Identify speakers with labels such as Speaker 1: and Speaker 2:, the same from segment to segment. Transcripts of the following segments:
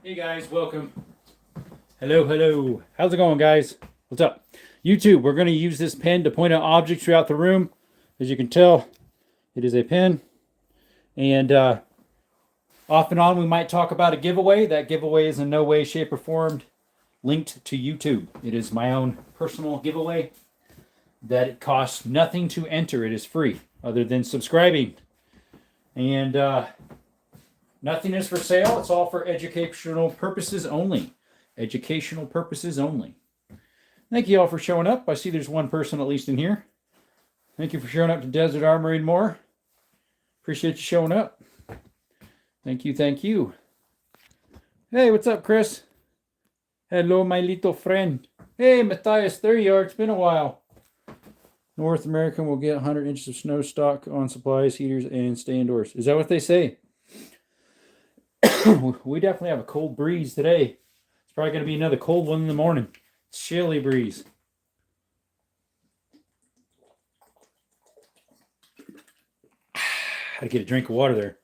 Speaker 1: Hey guys, welcome. Hello, hello. How's it going, guys? What's up? YouTube, we're going to use this pen to point out objects throughout the room. As you can tell, it is a pen. And off and on, we might talk about a giveaway. That giveaway is in no way, shape, or form linked to YouTube. It is my own personal giveaway that it costs nothing to enter. It is free, other than subscribing. And nothing is for sale. It's all for educational purposes only. Educational purposes only. Thank you all for showing up. I see there's one person at least in here. Thank you for showing up to Desert Armory and more. Appreciate you showing up. Thank you, thank you. Hey, what's up, Chris? Hello, my little friend. Hey, Matthias, there you are. It's been a while. North American will get 100 inches of snow stock on supplies, heaters, and stay indoors. Is that what they say? We definitely have a cold breeze today. It's probably going to be another cold one in the morning. Chilly breeze. Had to get a drink of water there.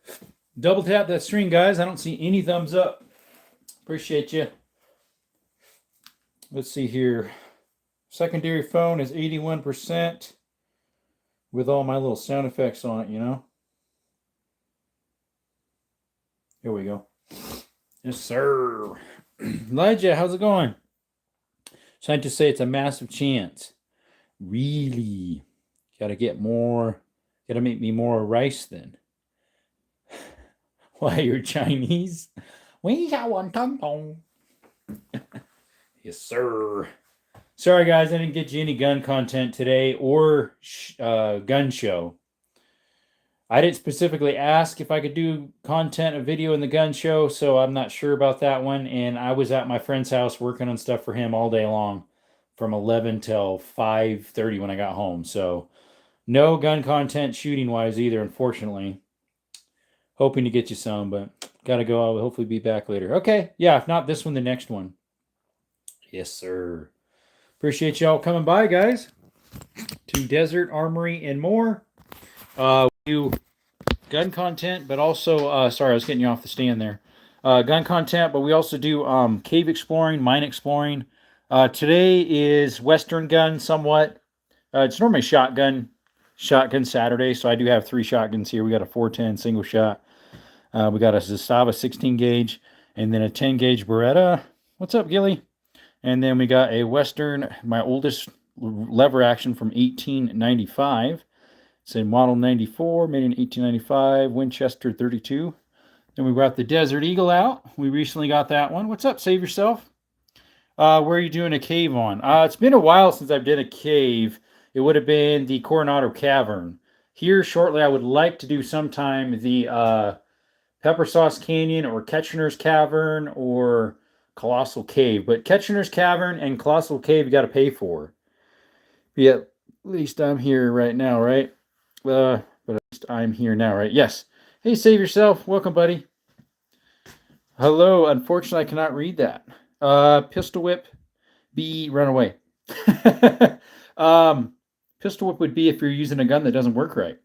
Speaker 1: Double tap that screen, guys. I don't see any thumbs up. Appreciate you. Let's see here. Secondary phone is 81% with all my little sound effects on it, you know. Here we go. Yes, sir. Elijah, how's it going? Scientists say it's a massive chance. Really? Gotta get more. Gotta make me more rice then. Why, you're Chinese? We got one tongue tong. Yes, sir. Sorry, guys, I didn't get you any gun content today or gun show. I didn't specifically ask if I could do content, a video in the gun show, so I'm not sure about that one. And I was at my friend's house working on stuff for him all day long from 11 till 5:30 when I got home. So no gun content shooting-wise either, unfortunately. Hoping to get you some, but got to go. I'll hopefully be back later. Okay, yeah, if not this one, the next one. Yes, sir. Appreciate y'all coming by, guys, to Desert Armory and more. Do gun content, but also, sorry, I was getting you off the stand there. Gun content, but we also do cave exploring, mine exploring. Today is Western gun somewhat. It's normally shotgun Saturday, so I do have 3 shotguns here. We got a 410 single shot. We got a Zastava 16 gauge, and then a 10 gauge Beretta. What's up, Gilly? And then we got a Western, my oldest lever action from 1895. It's a Model 94, made in 1895, Winchester 32. Then we brought the Desert Eagle out. We recently got that one. What's up, Save Yourself? Where are you doing a cave on? It's been a while since I've done a cave. It would have been the Coronado Cavern. Here shortly, I would like to do sometime the Pepper Sauce Canyon or Ketchiner's Cavern or Colossal Cave. But Ketchiner's Cavern and Colossal Cave you got to pay for. Yeah, at least I'm here right now, right? But at least I'm here now, right? Yes. Hey, Save Yourself. Welcome, buddy. Hello. Unfortunately, I cannot read that. Pistol Whip, B, run away. Pistol Whip would be if you're using a gun that doesn't work right.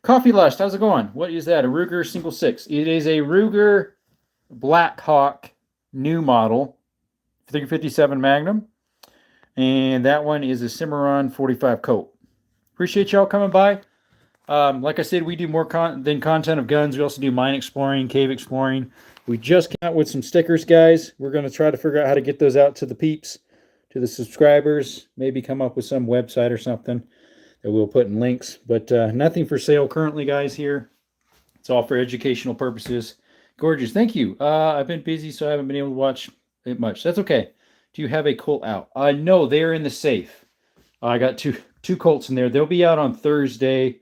Speaker 1: Coffee Lust, how's it going? What is that? A Ruger Single 6. It is a Ruger Blackhawk new model, 357 Magnum. And that one is a Cimarron 45 Colt. Appreciate y'all coming by. Like I said, we do more than content of guns. We also do mine exploring, cave exploring. We just came out with some stickers, guys. We're going to try to figure out how to get those out to the peeps, to the subscribers. Maybe come up with some website or something that we'll put in links. But nothing for sale currently, guys, here. It's all for educational purposes. Gorgeous. Thank you. I've been busy, so I haven't been able to watch it much. That's okay. Do you have a Colt out? No, they're in the safe. I got two Colts in there. They'll be out on Thursday.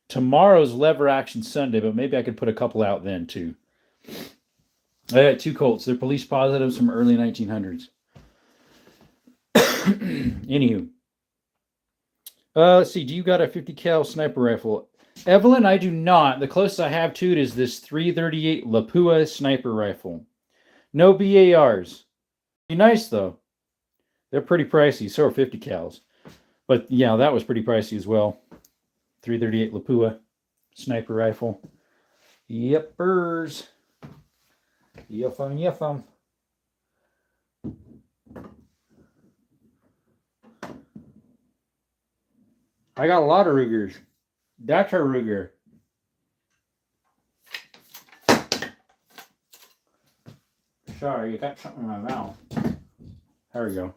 Speaker 1: Tomorrow's lever action Sunday, but maybe I could put a couple out then too. I got 2 Colts. They're police positives from early 1900s. Anywho, let's see. Do you got a 50 cal sniper rifle, Evelyn? I do not. The closest I have to it is this 338 Lapua sniper rifle. No BARs. Be nice though. They're pretty pricey. So are 50 cals. But yeah, that was pretty pricey as well. 338 Lapua sniper rifle. Yepers. Yuffum, yuffum. I got a lot of Rugers. That's a Ruger. Sorry, you got something in my mouth. There we go.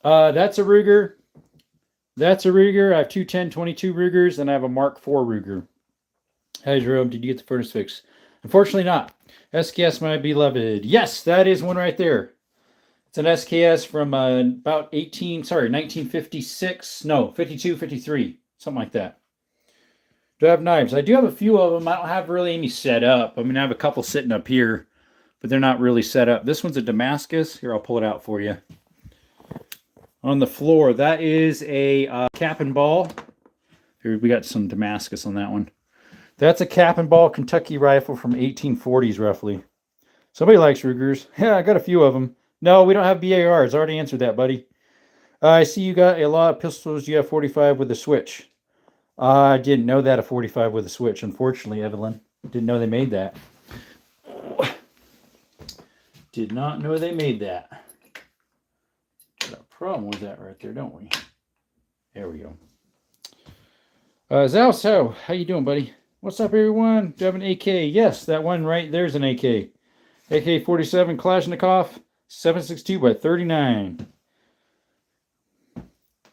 Speaker 1: That's a Ruger. That's a Ruger. I have two 10-22 Rugers, and I have a Mark IV Ruger. Hey, Jerome, did you get the furnace fix? Unfortunately not. SKS, my beloved. Yes, that is one right there. It's an SKS from about 1956. No, 52, 53. Something like that. Do I have knives? I do have a few of them. I don't have really any set up. I mean, I have a couple sitting up here, but they're not really set up. This one's a Damascus. Here, I'll pull it out for you. On the floor, that is a cap and ball. Here, we got some Damascus on that one. That's a cap and ball Kentucky rifle from 1840s, roughly. Somebody likes Rugers. Yeah, I got a few of them. No, we don't have BARs. I already answered that, buddy. I see you got a lot of pistols. You have 45 with a switch. I didn't know that, a 45 with a switch, unfortunately, Evelyn. Didn't know they made that. Did not know they made that. Got a problem with that right there, don't we? There we go. Zalso, how you doing, buddy? What's up, everyone? Do you have an AK? Yes, that one right there's an AK. AK-47 Kalashnikov, 7.62 by 39.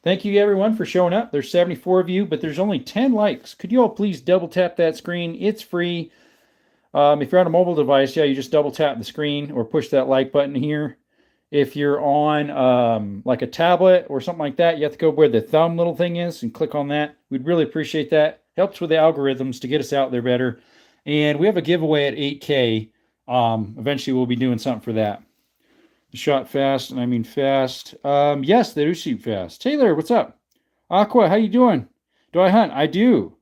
Speaker 1: Thank you, everyone, for showing up. There's 74 of you, but there's only 10 likes. Could you all please double tap that screen? It's free. If you're on a mobile device, yeah, you just double tap the screen or push that like button here. If you're on like a tablet or something like that, you have to go where the thumb little thing is and click on that. We'd really appreciate that. Helps with the algorithms to get us out there better. And we have a giveaway at 8K. Eventually, we'll be doing something for that. Shot fast, and I mean fast. Yes, they do shoot fast. Taylor, what's up? Aqua, how you doing? Do I hunt? I do.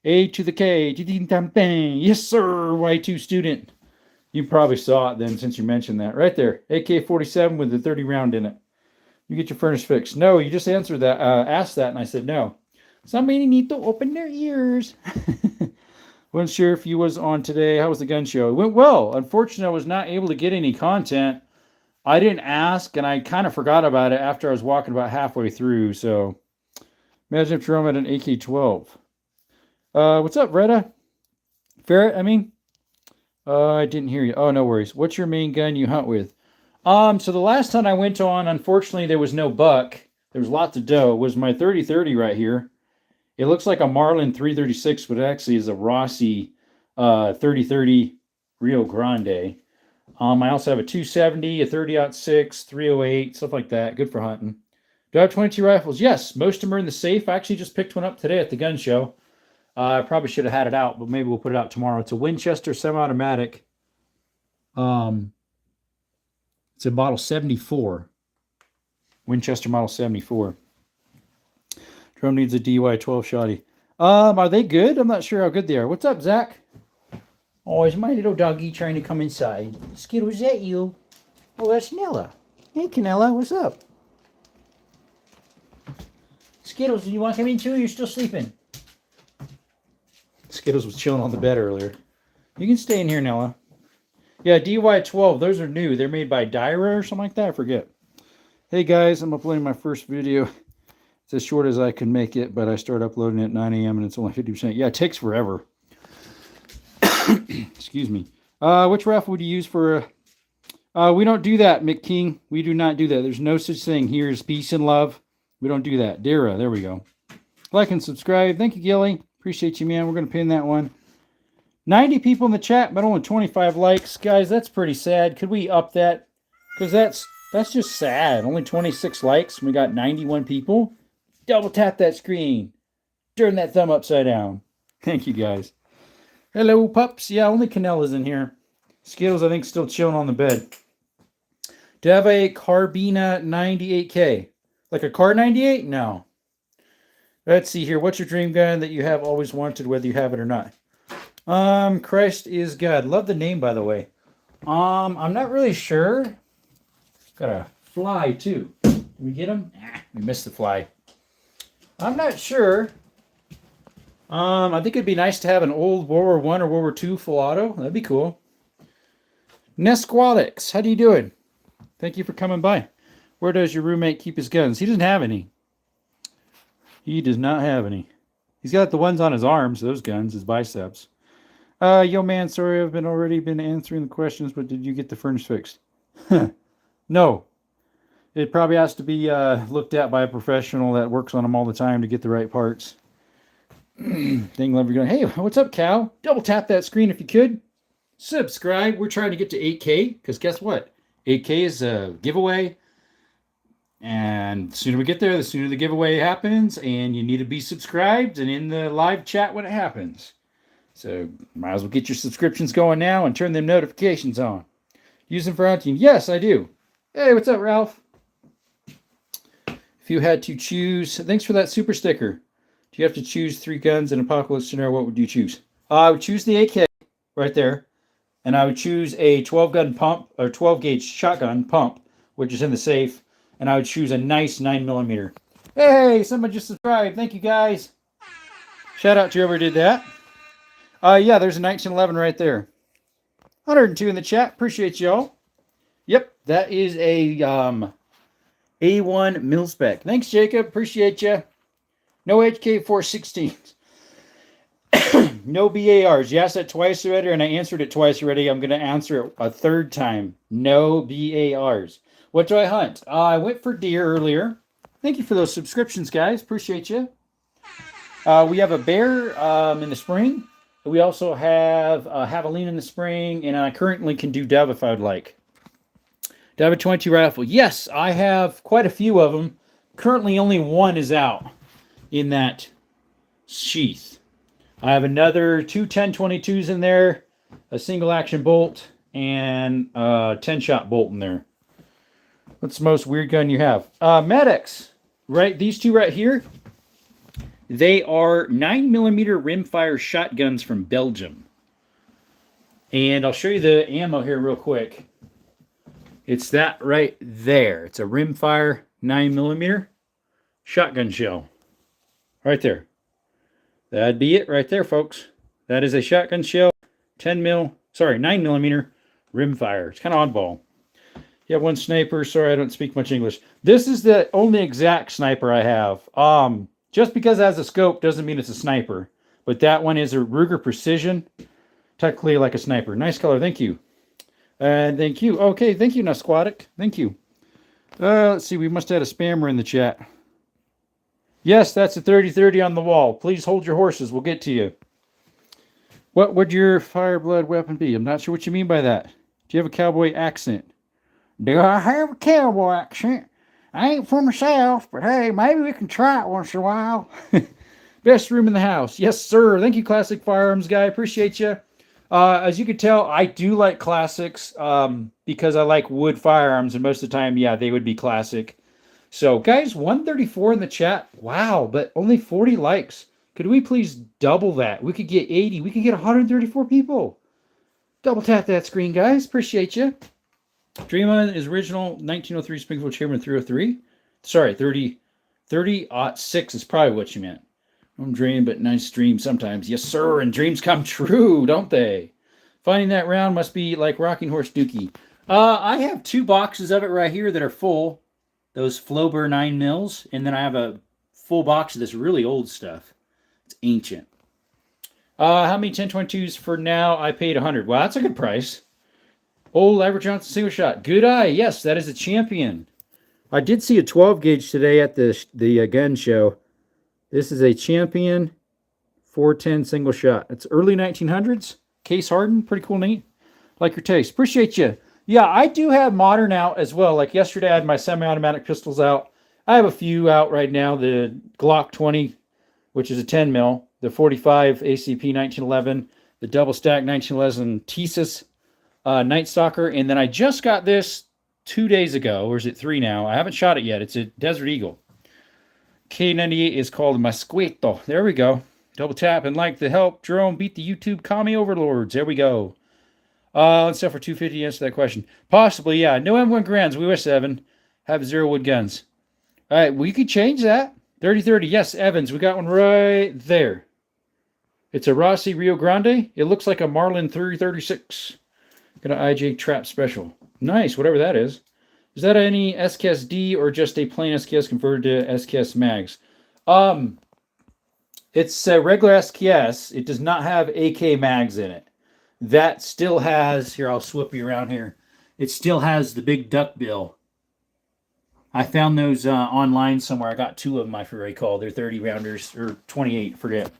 Speaker 1: A to the K. Yes, sir. Y2 student. You probably saw it then since you mentioned that. Right there. AK-47 with the 30 round in it. You get your furnace fixed. No, you just answered that. Asked that, and I said no. Somebody need to open their ears. Wasn't sure if you was on today. How was the gun show? It went well. Unfortunately, I was not able to get any content. I didn't ask, and I kind of forgot about it after I was walking about halfway through. So, imagine if Jerome had an AK-12. What's up, Retta? Ferret, I mean? I didn't hear you. Oh, no worries. What's your main gun you hunt with? So the last time I went on, unfortunately, there was no buck. There was lots of doe. It was my 30-30 right here. It looks like a Marlin 336, but it actually is a Rossi 30-30 Rio Grande. I also have a 270, a 30-06, 308, stuff like that. Good for hunting. Do I have 22 rifles? Yes, most of them are in the safe. I actually just picked one up today at the gun show. I probably should have had it out, but maybe we'll put it out tomorrow. It's a Winchester semi-automatic. It's a model 74. Winchester model 74. Drum needs a DY-12 shotty. Are they good? I'm not sure how good they are. What's up, Zach? Oh, is my little doggy trying to come inside? Skittle, is that you? Oh, that's Nella. Hey, Canella, what's up? Skittles, do you want to come in too, or you're still sleeping? Skittles was chilling on the bed earlier. You can stay in here, Nella. Yeah, DY-12, those are new. They're made by Dyra or something like that. I forget. Hey, guys, I'm uploading my first video. It's as short as I can make it, but I start uploading at 9 a.m. and it's only 50%. Yeah, it takes forever. Excuse me. Which rifle would you use for... we don't do that, Mick King. We do not do that. There's no such thing. Here's peace and love. We don't do that. Dara, there we go. Like and subscribe. Thank you, Gilly. Appreciate you, man. We're going to pin that one. 90 people in the chat, but only 25 likes. Guys, that's pretty sad. Could we up that? Because that's just sad. Only 26 likes. We got 91 people. Double tap that screen. Turn that thumb upside down. Thank you, guys. Hello, pups. Yeah, only Canella's in here. Skittles, I think, still chilling on the bed. Do you have a Carbina 98K? Like a Car 98? No. Let's see here. What's your dream gun that you have always wanted, whether you have it or not? Christ is God. Love the name, by the way. I'm not really sure. Got a fly, too. Did we get him? We missed the fly. I'm not sure. I think it'd be nice to have an old World War One or World War Two full auto. That'd be cool. Nesqualix, how do you doing? Thank you for coming by. Where does your roommate keep his guns? He doesn't have any. He does not have any. He's got the ones on his arms, those guns, his biceps. Yo man, sorry I've already been answering the questions, but did you get the furnace fixed? No. It probably has to be looked at by a professional that works on them all the time to get the right parts. Dang, love you going, hey, what's up, Cal? Double tap that screen if you could. Subscribe. We're trying to get to 8K because guess what? 8K is a giveaway. And the sooner we get there, the sooner the giveaway happens. And you need to be subscribed and in the live chat when it happens. So might as well get your subscriptions going now and turn them notifications on. Use them for hunting. Yes, I do. Hey, what's up, Ralph? If you had to choose, thanks for that super sticker. Do you have to choose 3 guns in apocalypse scenario? What would you choose? I would choose the AK right there. And I would choose a 12 gun pump or 12 gauge shotgun pump, which is in the safe. And I would choose a nice 9mm. Hey, somebody just subscribed. Thank you, guys. Shout out to whoever did that. Yeah, there's a 1911 right there. 102 in the chat. Appreciate y'all. Yep, that is a A1 mil spec. Thanks, Jacob. Appreciate you. No HK416s. No BARs. You asked that twice already, and I answered it twice already. I'm going to answer it a third time. No BARs. What do I hunt? I went for deer earlier. Thank you for those subscriptions, guys. Appreciate you. We have a bear in the spring. We also have a javelina in the spring, and I currently can do dove if I would like. Do I have a 22 rifle? Yes, I have quite a few of them. Currently, only one is out in that sheath. I have another 2 10-22s in there, a single action bolt, and a 10-shot bolt in there. What's the most weird gun you have? Medics. Right, these two right here. They are 9mm rimfire shotguns from Belgium. And I'll show you the ammo here real quick. It's that right there. It's a rimfire 9mm shotgun shell. Right there. That'd be it right there, folks. That is a shotgun shell, 9mm rimfire. It's kind of oddball. You have one sniper. Sorry, I don't speak much English. This is the only exact sniper I have. Just because it has a scope doesn't mean it's a sniper. But that one is a Ruger Precision. Technically like a sniper. Nice color. Thank you. Thank you. Okay, thank you, Nasquatic. Thank you. Let's see. We must have had a spammer in the chat. Yes, that's a 30-30 on the wall. Please hold your horses. We'll get to you. What would your fireblood weapon be? I'm not sure what you mean by that. Do you have a cowboy accent? Do I have a cowboy accent? I ain't from the South, but hey, maybe we can try it once in a while. Best room in the house. Yes, sir. Thank you, Classic Firearms guy. Appreciate you. As you can tell, I do like classics because I like wood firearms, and most of the time, yeah, they would be classic. So, guys, 134 in the chat. Wow, but only 40 likes. Could we please double that? We could get 80. We could get 134 people. Double tap that screen, guys. Appreciate you. Dream On is original 1903 Springfield Chairman 303. Sorry, 30-06 is probably what you meant. I'm dreaming, but nice dreams sometimes. Yes, sir, and dreams come true, don't they? Finding that round must be like Rocking Horse Dookie. I have 2 boxes of it right here that are full. Those Flober 9mm, and then I have a full box of this really old stuff. It's ancient. How many 10-22s for now? I paid 100. Wow, that's a good price. Old Albert Johnson single shot. Good eye. Yes, that is a champion. I did see a 12 gauge today at the gun show. This is a champion 410 single shot. It's early 1900s. Case hardened. Pretty cool, neat. Like your taste. Appreciate you. Yeah, I do have modern out as well. Like yesterday, I had my semi-automatic pistols out. I have a few out right now. The Glock 20, which is a 10 mil. The 45 ACP 1911. The double stack 1911 Thesis Night Stalker. And then I just got this 2 days ago. Or is it 3 now? I haven't shot it yet. It's a Desert Eagle. K98 is called Mosquito. There we go. Double tap and like to help Jerome beat the YouTube commie overlords. There we go. Let's sell for 250 to answer that question. Possibly, yeah. No M1 Grands. We wish 7. Have 0 wood guns. All right, we could change that. 30-30. Yes, Evans. We got one right there. It's a Rossi Rio Grande. It looks like a Marlin 336. Got an IJ Trap Special. Nice, whatever that is. Is that any SKSD or just a plain SKS converted to SKS mags? It's a regular SKS. It does not have AK mags in it. That still has, here, I'll swip you around here. It still has the big duckbill. I found those online somewhere. I got 2 of them, I recall. They're 30 rounders, or 28, forget.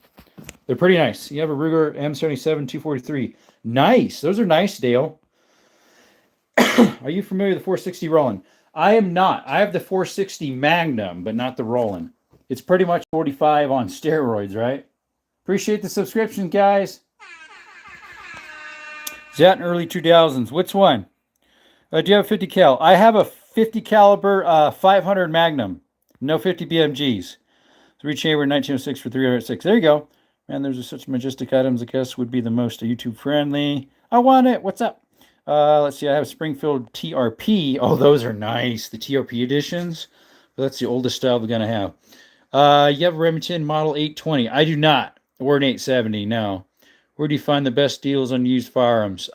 Speaker 1: They're pretty nice. You have a Ruger M77 243. Nice. Those are nice, Dale. Are you familiar with the 460 Roland? I am not. I have the 460 Magnum, but not the Roland. It's pretty much 45 on steroids, right? Appreciate the subscription, guys. Is that in early 2000s? Which one? Do you have a 50 cal? I have a 50 caliber 500 Magnum. No 50 BMGs. 3 chamber 1906 for 306. There you go. Man, there's such majestic items, I guess, would be the most YouTube friendly. I want it. What's up? Let's see. I have Springfield TRP. Oh, those are nice. The TRP editions. That's the oldest style we're going to have. You have a Remington Model 820. I do not. Or an 870. No. Where do you find the best deals on used firearms?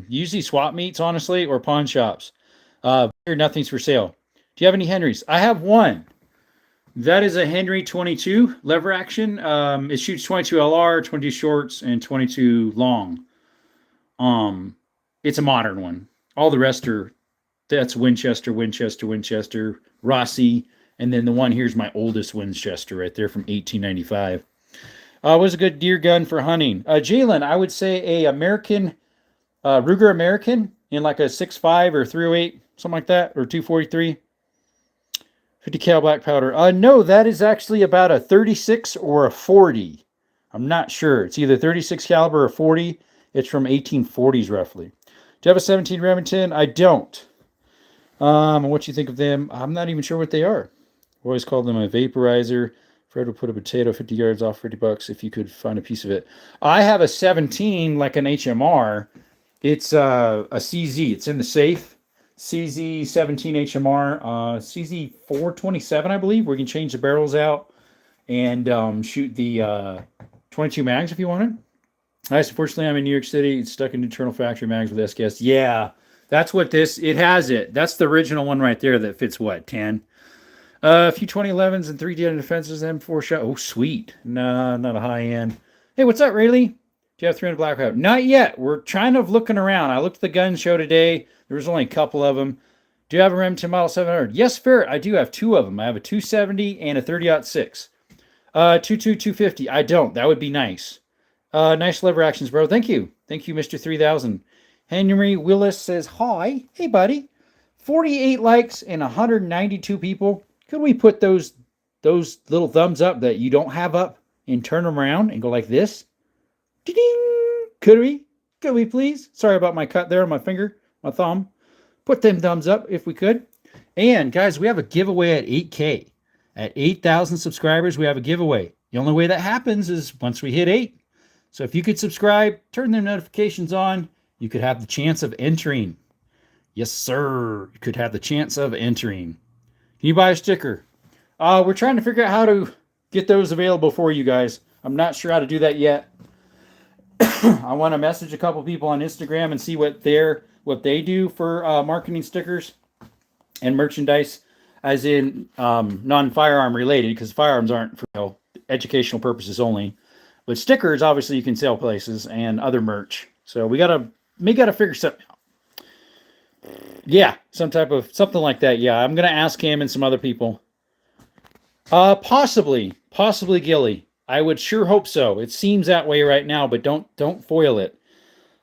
Speaker 1: Usually swap meets, honestly, or pawn shops. Nothing's for sale. Do you have any Henrys? I have one. That is a Henry 22 lever action. It shoots 22 LR, 22 shorts, and 22 long. It's a modern one. All the rest that's Winchester, Rossi, and then the one here's my oldest Winchester right there from 1895. Was a good deer gun for hunting. Jalen, I would say a American, Ruger American in like a 6.5 or 308, something like that, or 243. 50 cal black powder. No, that is actually about a 36 or a 40. I'm not sure. It's either 36 caliber or 40. It's from 1840s roughly. Do you have a 17 Remington? I don't. What you think of them? I'm not even sure what they are. I always called them a vaporizer. Fred would put a potato 50 yards off $50 if you could find a piece of it. I have a 17 like an HMR. It's a CZ. It's in the safe. CZ 17 HMR. CZ 427, I believe, where you can change the barrels out and shoot the 22 mags if you wanted. Unfortunately, I'm in New York City. It's stuck in internal factory mags with SKS. Yeah, that's what it has it. That's the original one right there that fits what, 10? A few 2011s and 3D defenses, M4 shot. Oh, sweet. No, not a high end. Hey, what's up, Rayleigh? Do you have 300 Blackout? Not yet. We're kind of looking around. I looked at the gun show today. There was only a couple of them. Do you have a Remington Model 700? Yes, Ferret. I do have 2 of them. I have a 270 and a 30-06. 250. I don't. That would be nice. Nice lever actions, bro. Thank you. Thank you, Mr. 3000. Henry Willis says, hi. Hey, buddy. 48 likes and 192 people. Could we put those little thumbs up that you don't have up and turn them around and go like this? Ding! Could we? Could we please? Sorry about my cut there on my finger, my thumb. Put them thumbs up if we could. And guys, we have a giveaway at 8K. At 8,000 subscribers, we have a giveaway. The only way that happens is once we hit 8. So if you could subscribe, turn their notifications on, you could have the chance of entering. Yes, sir. You could have the chance of entering. Can you buy a sticker? We're trying to figure out how to get those available for you guys. I'm not sure how to do that yet. I want to message a couple people on Instagram and see what they do for marketing stickers and merchandise, as in non-firearm related, because firearms aren't for educational purposes only. But stickers, obviously, you can sell places and other merch. So we gotta figure something out. Yeah, something like that. Yeah, I'm gonna ask him and some other people. Possibly Gilly. I would sure hope so. It seems that way right now, but don't foil it.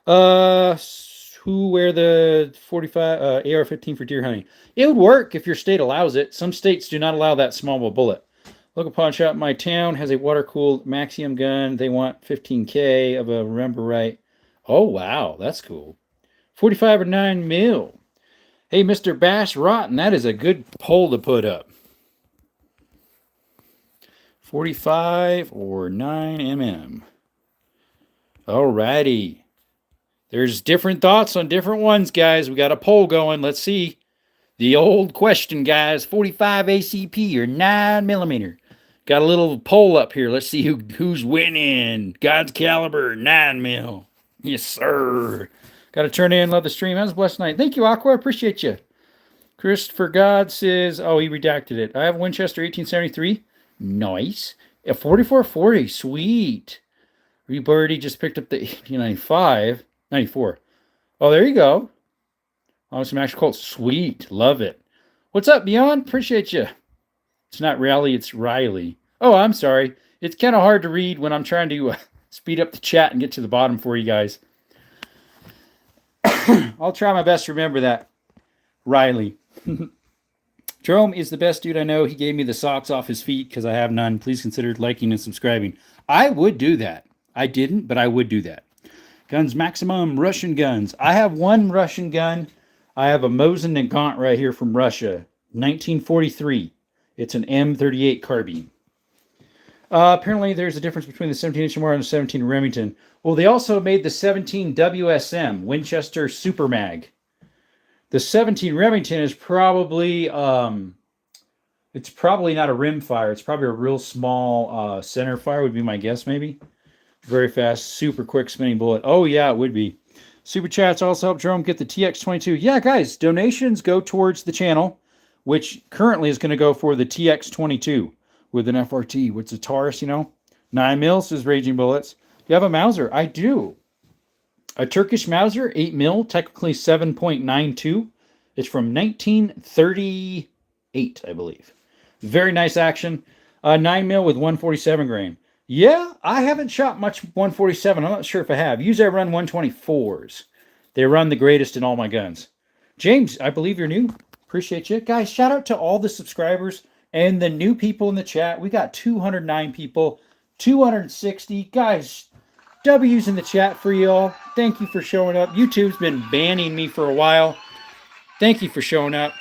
Speaker 1: Who wear the 45 AR-15 for deer hunting? It would work if your state allows it. Some states do not allow that small of a bullet. Local pawn shop in my town has a water-cooled Maxium gun. They want 15K of a remember right. Oh, wow. That's cool. 45 or 9 mil. Hey, Mr. Bass Rotten, that is a good poll to put up. 45 or 9 mm. Alrighty. There's different thoughts on different ones, guys. We got a poll going. Let's see. The old question, guys. 45 ACP or 9 millimeter. Got a little poll up here. Let's see who's winning. God's Caliber 9mm. Yes, sir. Got to turn in. Love the stream. That was a blessed night. Thank you, Aqua. Appreciate you. Christopher God says, oh, he redacted it. I have Winchester 1873. Nice. A 4440. Sweet. Rebirdy just picked up the 1895. 94. Oh, there you go. Oh, some actual Colts. Sweet. Love it. What's up, Beyond? Appreciate you. It's not Rally, it's Riley. Oh, I'm sorry. It's kind of hard to read when I'm trying to speed up the chat and get to the bottom for you guys. I'll try my best to remember that. Riley. Jerome is the best dude I know. He gave me the socks off his feet because I have none. Please consider liking and subscribing. I would do that. I didn't, but I would do that. Guns Maximum, Russian guns. I have one Russian gun. I have a Mosin Nagant right here from Russia. 1943. It's an M38 carbine. Apparently, there's a difference between the 17-inch and the 17 Remington. Well, they also made the 17 WSM, Winchester Super Mag. The 17 Remington is probably, it's probably not a rim fire. It's probably a real small center fire would be my guess, maybe. Very fast, super quick spinning bullet. Oh, yeah, it would be. Super Chats also help Jerome get the TX22. Yeah, guys, donations go towards the channel, which currently is going to go for the TX22 with an FRT, which is a Taurus, 9mm is Raging Bullets. You have a Mauser? I do. A Turkish Mauser, 8mm, technically 7.92. It's from 1938, I believe. Very nice action. 9mm with 147 grain. Yeah, I haven't shot much 147. I'm not sure if I have. Usually I run 124s. They run the greatest in all my guns. James, I believe you're new. Appreciate you. Guys, shout out to all the subscribers and the new people in the chat. We got 209 people, 260. Guys, W's in the chat for y'all. Thank you for showing up. YouTube's been banning me for a while. Thank you for showing up.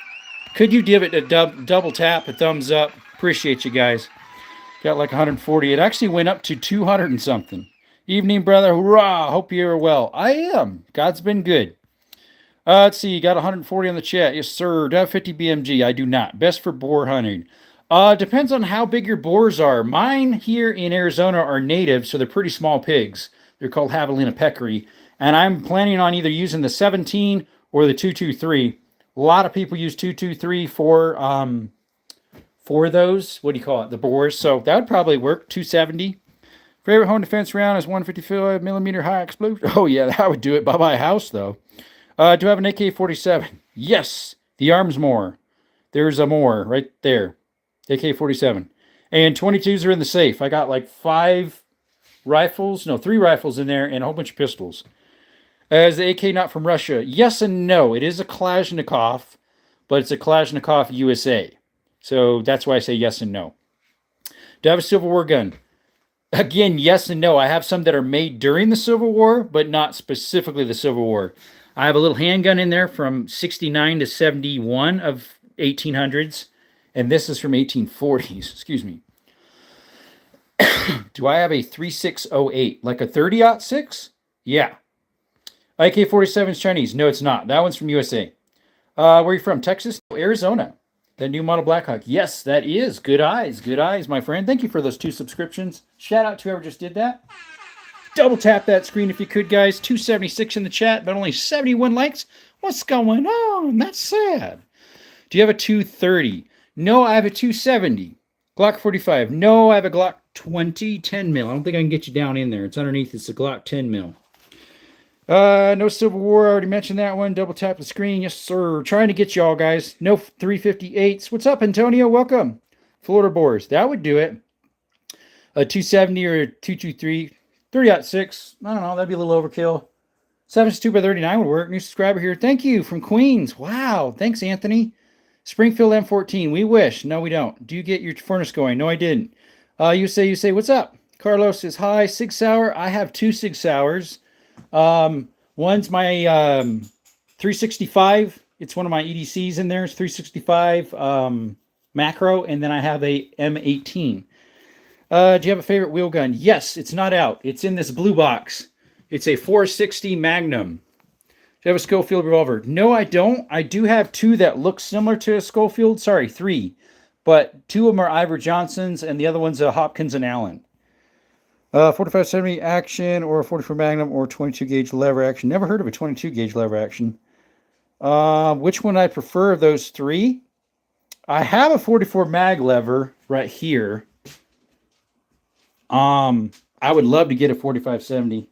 Speaker 1: Could you give it a double tap, a thumbs up? Appreciate you guys. Got like 140. It actually went up to 200 and something. Evening, brother. Hurrah. Hope you're well. I am. God's been good. Let's see. You got 140 on the chat. Yes, sir. Do I have 50 BMG? I do not. Best for boar hunting. Depends on how big your boars are. Mine here in Arizona are native, so they're pretty small pigs. They're called Javelina peccary. And I'm planning on either using the 17 or the 223. A lot of people use 223 for those. What do you call it? The boars. So that would probably work. 270. Favorite home defense round is 155 millimeter high explosive. Oh, yeah, that would do it. Bye-bye house, though. Do I have an AK-47? Yes. The arm's more. There's a more right there. AK-47. And 22s are in the safe. I got like 3 rifles in there and a whole bunch of pistols. Is the AK not from Russia? Yes and no. It is a Kalashnikov, but it's a Kalashnikov USA. So that's why I say yes and no. Do I have a Civil War gun? Again, yes and no. I have some that are made during the Civil War, but not specifically the Civil War. I have a little handgun in there from 69 to 71 of 1800s. And this is from 1840s. Excuse me. Do I have a 3608? Like a 30-06? Yeah. AK-47 is Chinese. No, it's not. That one's from USA. Where are you from? Texas? Arizona. The new model Blackhawk. Yes, that is. Good eyes. Good eyes, my friend. Thank you for those 2 subscriptions. Shout out to whoever just did that. Double tap that screen if you could, guys. 276 in the chat, but only 71 likes. What's going on? That's sad. Do you have a 230? No, I have a 270. Glock 45. No, I have a Glock 20 10mm. I don't think I can get you down in there. It's underneath. It's a Glock 10mm. No Civil War. I already mentioned that one. Double tap the screen. Yes, sir. Trying to get y'all, guys. No 358s. What's up, Antonio? Welcome. Florida Boars. That would do it. A 270 or a 223. 30-06. I don't know. That'd be a little overkill. 72x39 would work. New subscriber here. Thank you from Queens. Wow. Thanks, Anthony. Springfield M14. We wish. No, we don't. Do you get your furnace going? No, I didn't. You say, what's up? Carlos says, hi. Sig Sauer. I have 2 Sig Sauers. One's my 365. It's one of my EDCs in there. It's 365 macro. And then I have a M18. Do you have a favorite wheel gun? Yes, it's not out. It's in this blue box. It's a 460 Magnum. Do you have a Schofield revolver? No, I don't. I do have 2 that look similar to a Schofield. Sorry, 3. but 2 of them are Ivor Johnsons, and the other one's a Hopkins and Allen. 45-70 action, or a 44 Magnum, or 22 gauge lever action. Never heard of a 22 gauge lever action. Which one I prefer of those 3? I have a 44 mag lever right here. I would love to get a 45-70.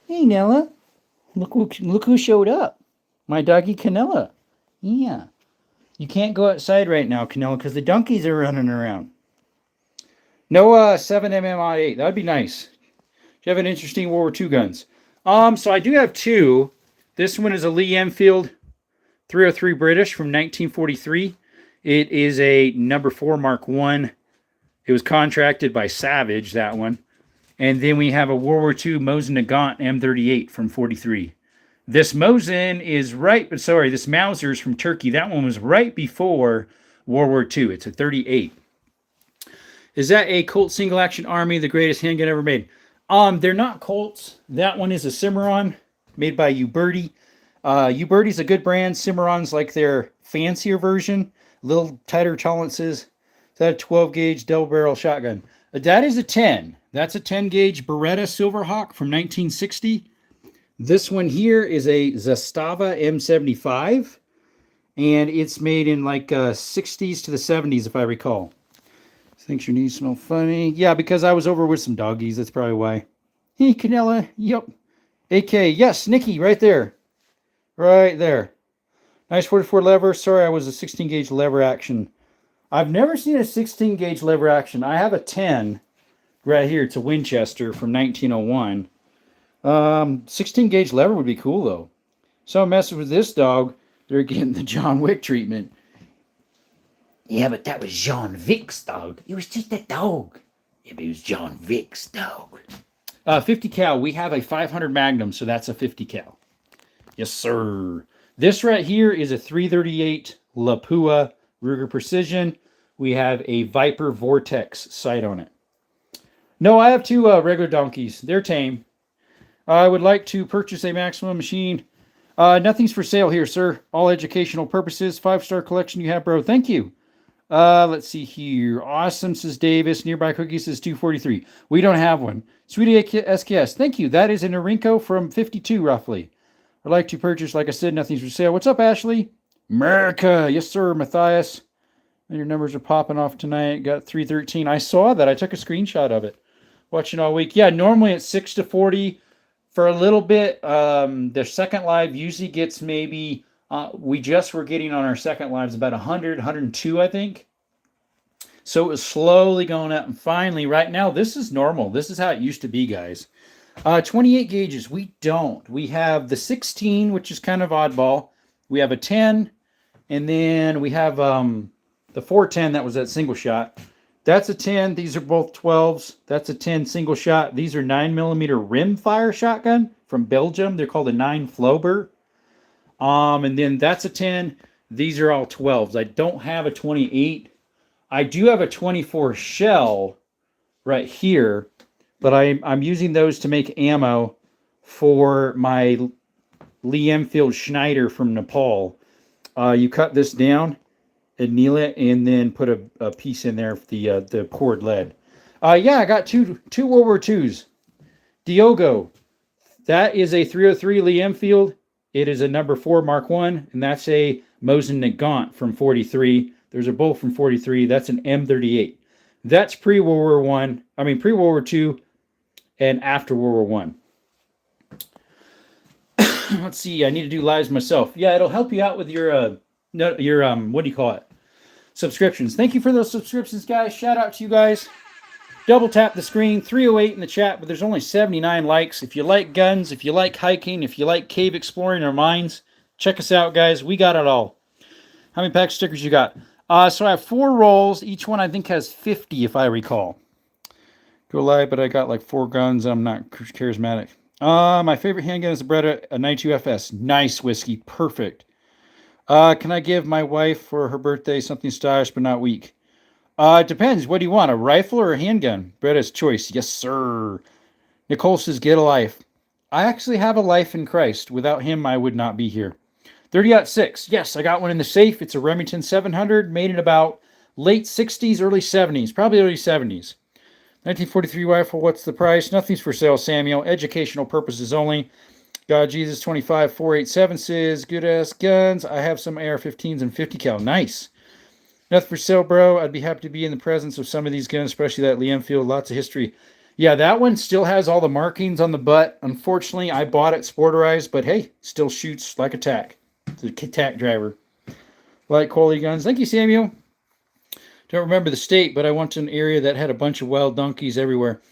Speaker 1: Hey, Nella. Look who showed up. My doggy, Canella. Yeah. You can't go outside right now, Canella, because the donkeys are running around. No 7mm I-8. That would be nice. You have an interesting World War II guns. So I do have 2. This one is a Lee Enfield 303 British from 1943. It is a number 4 Mark I. It was contracted by Savage, that one. And then we have a World War II Mosin Nagant M38 from 43. This Mosin is this Mauser is from Turkey. That one was right before World War II. It's a 38. Is that a Colt Single Action Army, the greatest handgun ever made? They're not Colts. That one is a Cimarron made by Uberti. Uberti's a good brand. Cimarron's like their fancier version. A little tighter tolerances. Is that a 12 gauge double barrel shotgun? That is a 10. That's a 10 gauge Beretta Silverhawk from 1960. This one here is a Zastava M75. And it's made in like 60s to the 70s, if I recall. Thinks your knees smell funny. Yeah, because I was over with some doggies. That's probably why. Hey, Canella. Yep. AK. Yes, Nikki, right there. Right there. Nice 44 lever. Sorry, I was a 16 gauge lever action. I've never seen a 16 gauge lever action. I have a 10 right here. It's a Winchester from 1901. 16 gauge lever would be cool, though. So messing with this dog, they're getting the John Wick treatment. Yeah, but that was John Vick's dog. It was just a dog. Yeah, but it was John Vick's dog. 50 cal. We have a 500 Magnum, so that's a 50 cal. Yes, sir. This right here is a 338 Lapua Ruger Precision. We have a Viper Vortex sight on it. No, I have 2 regular donkeys. They're tame. I would like to purchase a Maximum machine. Nothing's for sale here, sir. All educational purposes. 5-star collection you have, bro. Thank you. Let's see here. Awesome, says Davis. Nearby Cookies says 243. We don't have one. Sweetie SKS. Thank you. That is a Norinco from 52, roughly. I'd like to purchase, like I said, nothing's for sale. What's up, Ashley? America. Yes, sir, Matthias. And your numbers are popping off tonight. Got 313. I saw that. I took a screenshot of it. Watching all week. Yeah, normally it's 6 to 40 for a little bit. The second live usually gets maybe... we just were getting on our second lives about 100, 102, I think. So it was slowly going up. And finally, right now, this is normal. This is how it used to be, guys. 28 gauges, we don't. We have the 16, which is kind of oddball. We have a 10. And then we have the 410 that was that single shot. That's a 10. These are both 12s. That's a 10 single shot. These are 9mm rimfire shotgun from Belgium. They're called a 9 Flober. And then that's a 10. These are all 12s. I don't have a 28. I do have a 24 shell right here, but I'm using those to make ammo for my Lee Enfield Schneider from Nepal. You cut this down, anneal it, and then put a piece in there for the cord lead. Yeah, I got two World War IIs. Diogo, that is a 303 Lee Enfield. It is a number 4 Mark I, and that's a Mosin Nagant from 43. Those are both from 43. That's an M38. That's pre-World War I. I mean, pre-World War II and after World War I. Let's see. I need to do lives myself. Yeah, it'll help you out with your what do you call it? Subscriptions. Thank you for those subscriptions, guys. Shout out to you guys. Double tap the screen, 308 in the chat, but there's only 79 likes. If you like guns, if you like hiking, if you like cave exploring or mines, check us out, guys. We got it all. How many pack of stickers you got? So I have 4 rolls. Each one I think has 50, if I recall. Go live, but I got like 4 guns. I'm not charismatic. My favorite handgun is a Beretta, a 92 FS. Nice whiskey. Perfect. Can I give my wife for her birthday something stylish but not weak? It depends. What do you want? A rifle or a handgun? Bretta's choice. Yes, sir. Nicole says, get a life. I actually have a life in Christ. Without him, I would not be here. 30-06. Yes, I got one in the safe. It's a Remington 700, made in about late 60s, early 70s, probably early 70s. 1943 rifle, what's the price? Nothing's for sale, Samuel. Educational purposes only. God Jesus 25 487 says, good ass guns. I have some AR-15s and 50 cal. Nice. Nothing for sale, bro. I'd be happy to be in the presence of some of these guns, especially that Lee Enfield. Lots of history. Yeah, that one still has all the markings on the butt. Unfortunately, I bought it sporterized, but hey, still shoots like a tack. It's a tack driver. Light quality guns. Thank you, Samuel. Don't remember the state, but I went to an area that had a bunch of wild donkeys everywhere.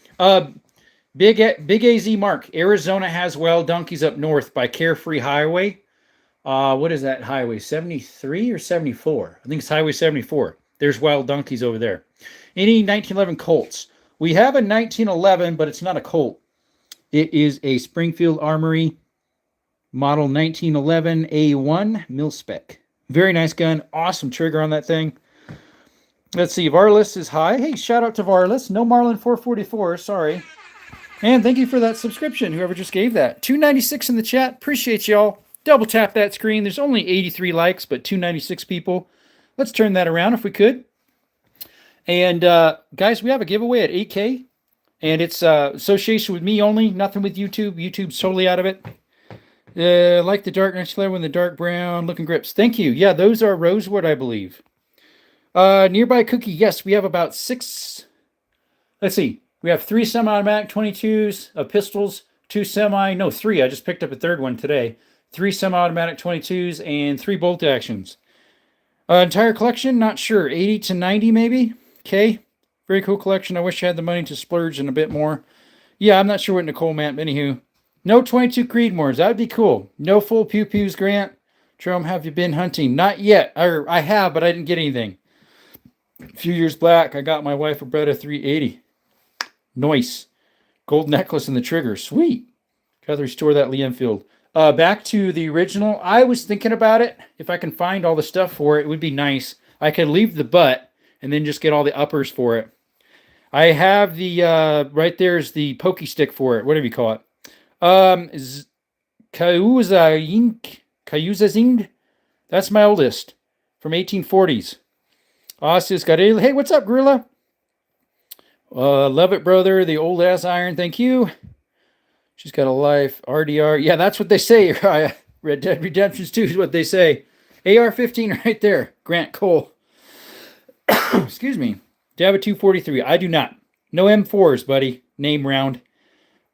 Speaker 1: Big AZ Mark. Arizona has wild donkeys up north by Carefree Highway. What is that highway? 73 or 74? I think it's Highway 74. There's wild donkeys over there. Any 1911 Colts. We have a 1911, but it's not a Colt. It is a Springfield Armory model 1911 A1 mil spec. Very nice gun. Awesome trigger on that thing. Let's see. Varlis is high. Hey, shout out to Varlis. No Marlin 444. Sorry. And thank you for that subscription, whoever just gave that. 296 in the chat. Appreciate y'all. Double tap that screen. There's only 83 likes, but 296 people. Let's turn that around if we could. And guys, we have a giveaway at 8K. And it's association with me only. Nothing with YouTube. YouTube's totally out of it. Like the dark next layer with the dark brown looking grips. Thank you. Yeah, those are rosewood, I believe. Nearby cookie. Yes, we have about 6. Let's see. We have 3 semi-automatic 22s of pistols, 2 3. I just picked up a third one today. 3 semi-automatic 22s and 3 bolt actions. Entire collection, not sure. 80 to 90 maybe. Okay. Very cool collection. I wish I had the money to splurge in a bit more. Yeah, I'm not sure what Nicole meant, but anywho. No 22 Creedmoors. That would be cool. No full pew-pews, Grant. Jerome, have you been hunting? Not yet. I have, but I didn't get anything. A few years back, I got my wife a Beretta 380. Nice. Gold necklace in the trigger. Sweet. Got to restore that Lee Enfield. Back to the original. I was thinking about it. If I can find all the stuff for it, it would be nice. I could leave the butt and then just get all the uppers for it. I have the, right there is the pokey stick for it. Whatever you call it. Kayuza. That's my oldest. From 1840s. Ossis Garel. Hey, what's up, Gorilla? Love it, brother. The old ass iron. Thank you. She's got a life. RDR. Yeah, that's what they say. Red Dead Redemptions 2 is what they say. AR-15 right there. Grant Cole. Excuse me. Do you have a 243? I do not. No M4s, buddy. Name round.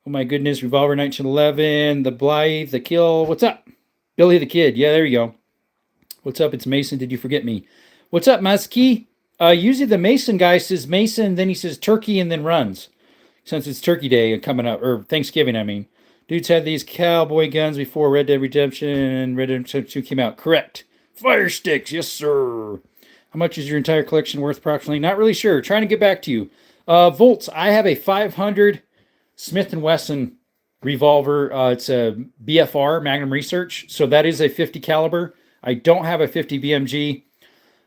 Speaker 1: Oh my goodness. Revolver 1911. The Blythe. The Kill. What's up? Billy the Kid. Yeah, there you go. What's up? It's Mason. Did you forget me? What's up, Muskie? Usually the Mason guy says Mason, then he says turkey, and then runs. Since it's Turkey Day coming up, or Thanksgiving, I mean. Dudes had these cowboy guns before Red Dead Redemption and Red Dead Redemption 2 came out. Correct. Fire sticks, yes, sir. How much is your entire collection worth approximately? Not really sure. Trying to get back to you. Volts, I have a 500 Smith & Wesson revolver. It's a BFR, Magnum Research. So that is a 50 caliber. I don't have a 50 BMG.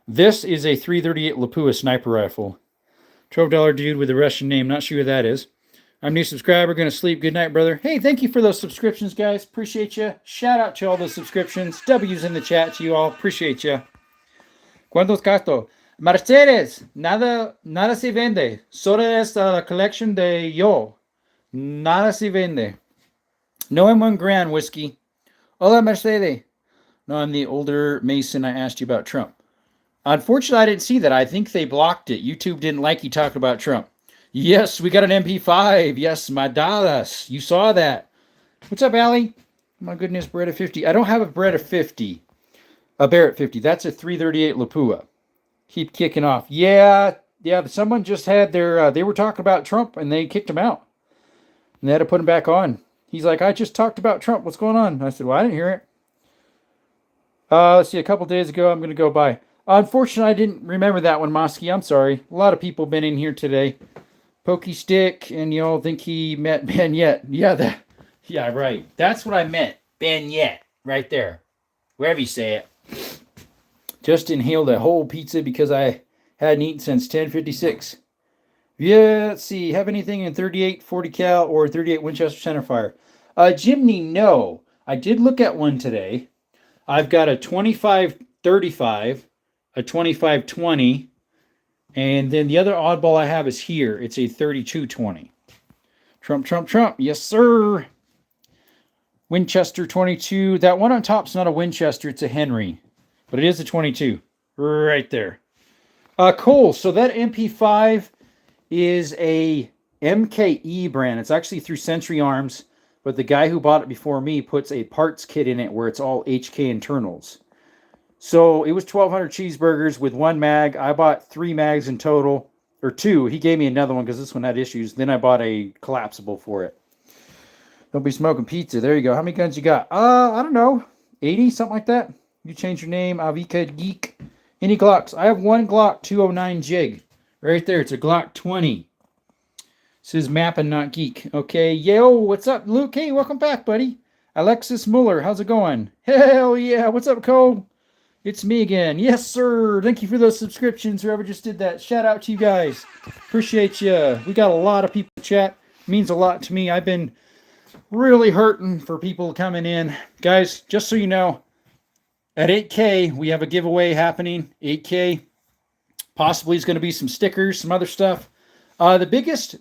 Speaker 1: This is a 338 Lapua sniper rifle. $12 dude with a Russian name. Not sure who that is. I'm a new subscriber. Going to sleep. Good night, brother. Hey, thank you for those subscriptions, guys. Appreciate you. Shout out to all those subscriptions. W's in the chat to you all. Appreciate you. ¿Cuántos gasto? Mercedes, nada se vende. Solo es la colección de yo. Nada se vende. No M1 Grand whiskey. Hola, Mercedes. No, I'm the older Mason. I asked you about Trump. Unfortunately, I didn't see that. I think they blocked it. YouTube didn't like you talking about Trump. Yes, we got an MP5. Yes, my Dallas. You saw that. What's up, Allie? My goodness, Beretta 50. I don't have a Beretta 50. A Barrett 50. That's a 338 Lapua. Keep kicking off. Yeah. Someone just had their, they were talking about Trump and they kicked him out. And they had to put him back on. He's like, I just talked about Trump. What's going on? I said, well, I didn't hear it. Let's see. A couple days ago, I'm going to go by. Unfortunately, I didn't remember that one, Mosky. I'm sorry. A lot of people been in here today. Pokey Stick, and you all think he met Ben Yet. Yeah, right. That's what I meant. Ben Yet. Right there. Wherever you say it. Just inhaled a whole pizza because I hadn't eaten since 10:56. Yeah, let's see. Have anything in 38 40 cal or 38 Winchester centerfire? Jimny, no. I did look at one today. I've got a 25-35, a 25-20, And then the other oddball I have is here. It's a 32-20. Trump, Trump, Trump. Yes, sir. Winchester 22. That one on top's not a Winchester. It's a Henry. But it is a 22. Right there. Cool. So that MP5 is a MKE brand. It's actually through Century Arms. But the guy who bought it before me puts a parts kit in it where it's all HK internals. So it was 1,200 cheeseburgers with one mag. I bought 3 mags in total. Or 2. He gave me another one because this one had issues. Then I bought a collapsible for it. Don't be smoking pizza. There you go. How many guns you got? I don't know. 80, something like that. You change your name. Avika Geek. Any Glocks? I have one Glock 209 Jig. Right there. It's a Glock 20. This is Mappin', not Geek. Okay. Yo, what's up, Luke? Hey, welcome back, buddy. Alexis Muller. How's it going? Hell yeah. What's up, Cole? It's me again. Yes, sir. Thank you for those subscriptions. Whoever just did that. Shout out to you guys. Appreciate you. We got a lot of people chat. Means a lot to me. I've been really hurting for people coming in. Guys, just so you know, at 8K, we have a giveaway happening. 8K. Possibly is going to be some stickers, some other stuff. The biggest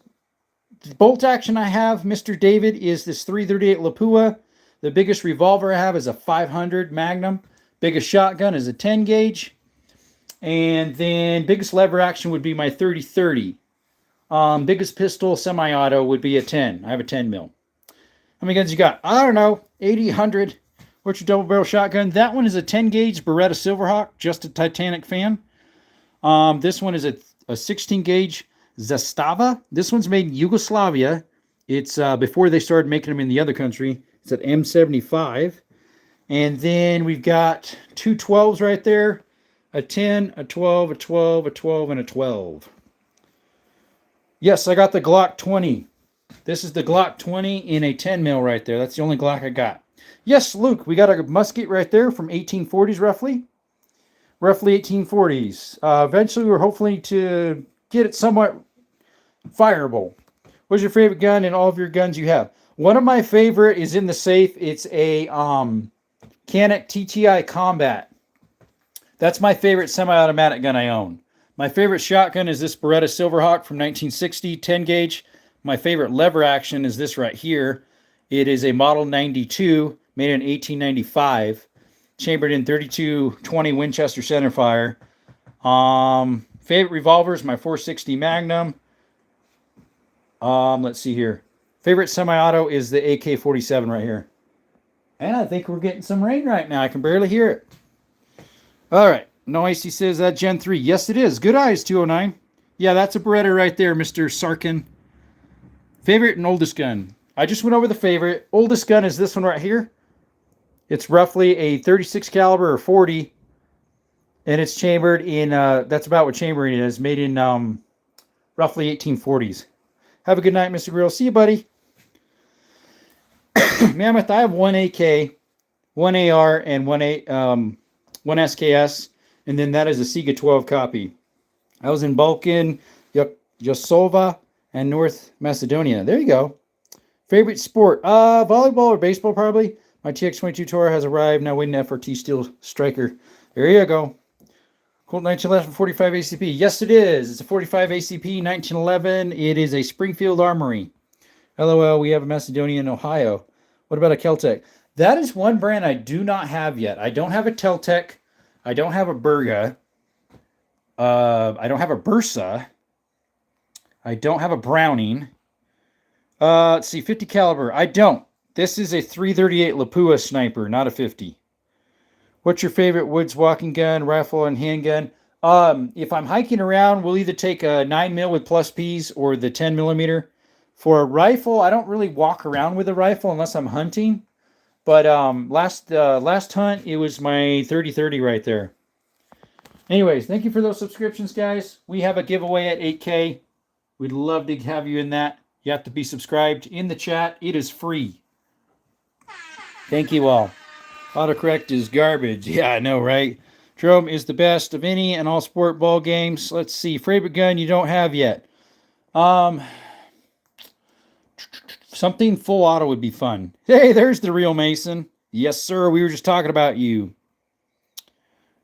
Speaker 1: bolt action I have, Mr. David, is this 338 Lapua. The biggest revolver I have is a 500 Magnum. Biggest shotgun is a 10 gauge. And then biggest lever action would be my 30-30. Biggest pistol, semi-auto, would be a 10. I have a 10 mil. How many guns you got? I don't know. 80, 100. What's your double barrel shotgun? That one is a 10 gauge Beretta Silverhawk, just a Titanic fan. This one is a 16 gauge Zastava. This one's made in Yugoslavia. It's before they started making them in the other country. It's at M75. And then we've got 2 12s right there. A 10, a 12, a 12, a 12, and a 12. Yes, I got the Glock 20. This is the Glock 20 in a 10 mil right there. That's the only Glock I got. Yes, Luke, we got a musket right there from 1840s roughly. Roughly 1840s. Eventually, we're hopefully to get it somewhat fireable. What's your favorite gun in all of your guns you have? One of my favorite is in the safe. It's a Canik TTI Combat. That's my favorite semi-automatic gun I own. My favorite shotgun is this Beretta Silverhawk from 1960, 10 gauge. My favorite lever action is this right here. It is a Model 92, made in 1895, chambered in 32-20 Winchester centerfire. Favorite revolver is my 460 Magnum. Let's see here. Favorite semi-auto is the AK-47 right here. And I think we're getting some rain right now. I can barely hear it. All right. Noisy says that Gen 3. Yes, it is. Good eyes, 209. Yeah, that's a Beretta right there, Mr. Sarkin. Favorite and oldest gun. I just went over the favorite. Oldest gun is this one right here. It's roughly a 36 caliber or 40. And it's chambered in, that's about what chambering is. Made in roughly 1840s. Have a good night, Mr. Grill. See you, buddy. Mammoth, I have one AK, one AR, and one SKS. And then that is a Sega 12 copy. I was in Balkan, Yosova, and North Macedonia. There you go. Favorite sport? Volleyball or baseball, probably. My TX22 Toro has arrived. Now waiting FRT Steel Striker. There you go. Colt 1911 45 ACP. Yes, it is. It's a 45 ACP 1911. It is a Springfield Armory. LOL, we have a Macedonian, Ohio. What about a Keltec? That is one brand I do not have yet. I don't have a Keltec. I don't have a Berga. I don't have a Bursa. I don't have a Browning. Let's see, 50 caliber. I don't. This is a 338 Lapua sniper, not a 50. What's your favorite woods walking gun, rifle, and handgun? If I'm hiking around, we'll either take a 9mm with plus Ps or the 10mm. For a rifle, I don't really walk around with a rifle unless I'm hunting. But last hunt, it was my 30-30 right there. Anyways, thank you for those subscriptions, guys. We have a giveaway at 8K. We'd love to have you in that. You have to be subscribed in the chat. It is free. Thank you all. Autocorrect is garbage. Yeah, I know, right? Jerome is the best of any and all sport ball games. Let's see. Favorite gun you don't have yet. Something full auto would be fun. Hey, there's the real Mason. Yes, sir. We were just talking about you.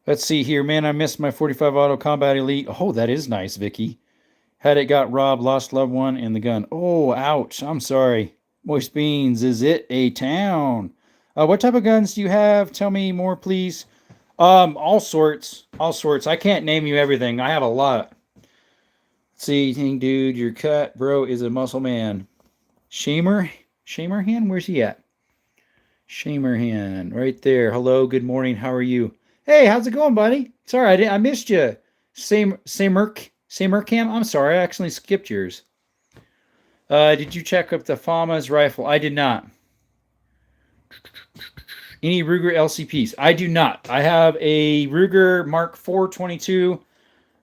Speaker 1: Let's see here, man. I missed my 45 Auto Combat Elite. Oh, that is nice, Vicky. Had it got robbed, lost loved one, and the gun. Oh, ouch. I'm sorry. Moist Beans, is it a town? What type of guns do you have? Tell me more, please. All sorts. All sorts. I can't name you everything. I have a lot. Let's see, dude, your cut, bro, is a muscle man. Shamerhan? Where's he at? Shamerhan, right there. Hello, good morning. How are you? Hey, how's it going, buddy? Sorry, I missed you. Samercam? I'm sorry, I actually skipped yours. Did you check up the FAMA's rifle? I did not. Any Ruger LCPs? I do not. I have a Ruger Mark 422,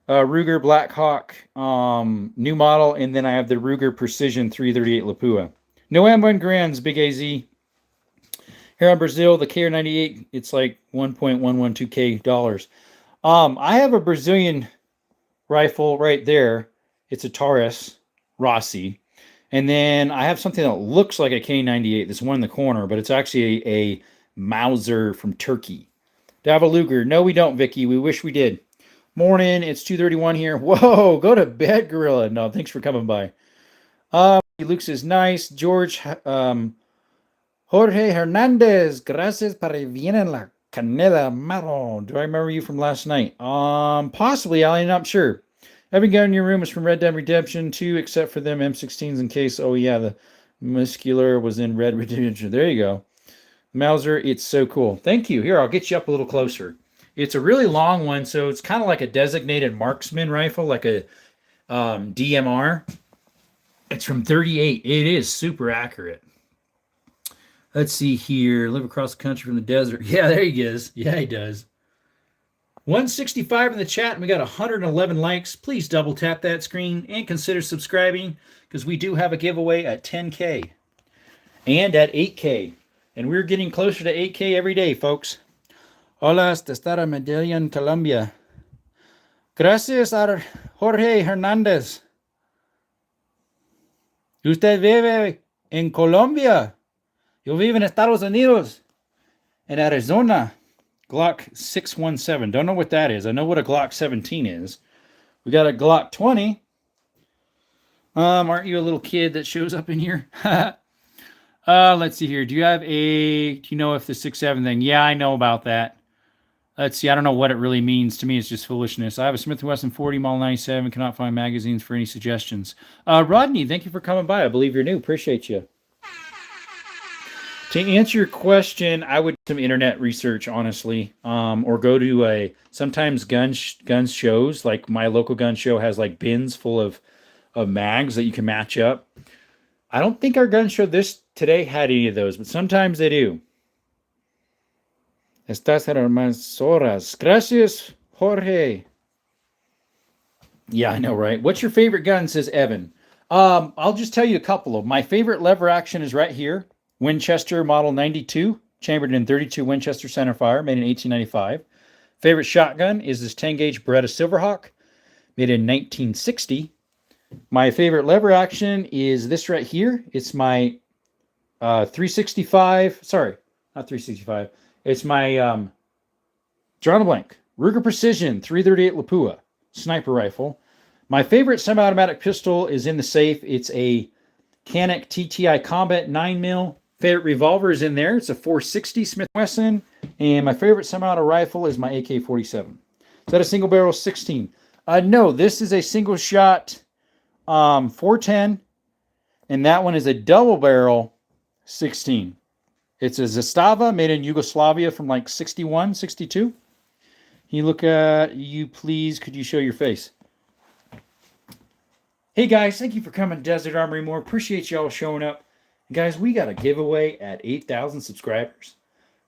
Speaker 1: Ruger Blackhawk, new model, and then I have the Ruger Precision 338 Lapua. No M1 Grands, Big AZ. Here in Brazil, the KR98, it's like $1.112K dollars. I have a Brazilian rifle right there. It's a Taurus Rossi. And then I have something that looks like a K98, this one in the corner, but it's actually a Mauser from Turkey. Do I have a Luger? No, we don't, Vicky. We wish we did. Morning, it's 2:31 here. Whoa, go to bed, Gorilla. No, thanks for coming by. Luke says, nice. George, Jorge Hernandez, gracias para bien en la canela marron. Do I remember you from last night? Possibly, Alan, I'm not sure. Every gun in your room is from Red Dead Redemption 2, except for them M16s in case, oh yeah, the muscular was in Red Redemption. There you go. Mauser, it's so cool. Thank you. Here, I'll get you up a little closer. It's a really long one, so it's kind of like a designated marksman rifle, like a DMR. It's from 38. It is super accurate. Let's see here. Live across the country from the desert. Yeah, there he is. Yeah, he does. 165 in the chat, and we got 111 likes. Please double tap that screen and consider subscribing, because we do have a giveaway at 10K and at 8K. And we're getting closer to 8K every day, folks. Hola, estar a Medellín, Colombia. Gracias a Jorge Hernández. Usted vive en Colombia. Yo vivo en Estados Unidos, in Arizona. Glock 617. Don't know what that is. I know what a Glock 17 is. We got a Glock 20. Aren't you a little kid that shows up in here? Let's see here. Do you know if the 6.7 thing? Yeah, I know about that. Let's see. I don't know what it really means. To me, it's just foolishness. I have a Smith & Wesson 40 Model 97. Cannot find magazines for any suggestions. Rodney, thank you for coming by. I believe you're new. Appreciate you. To answer your question, I would do some internet research, honestly, or go to sometimes gun shows. Like my local gun show has like bins full of mags that you can match up. I don't think our gun show today had any of those, but sometimes they do. Estás hermanas horas. Gracias, Jorge. Yeah, I know, right? What's your favorite gun, says Evan. I'll just tell you a couple of. My favorite lever action is right here. Winchester Model 92, chambered in 32 Winchester centerfire, made in 1895. Favorite shotgun is this 10-gauge Beretta Silverhawk, made in 1960. My favorite lever action is this right here. It's my 365. Sorry, not 365. It's my drawing a blank. Ruger Precision 338 Lapua sniper rifle. My favorite semi-automatic pistol is in the safe. It's a Canik TTI Combat 9mm. Favorite revolver is in there. It's a 460 Smith & Wesson. And my favorite semi-auto rifle is my AK-47. Is that a single barrel 16? No, this is a single shot 410. And that one is a double barrel 16. It's a Zastava made in Yugoslavia from like 61, 62. Can you look at you, please? Could you show your face? Hey guys, thank you for coming to Desert Armory More. Appreciate y'all showing up. Guys, we got a giveaway at 8,000 subscribers.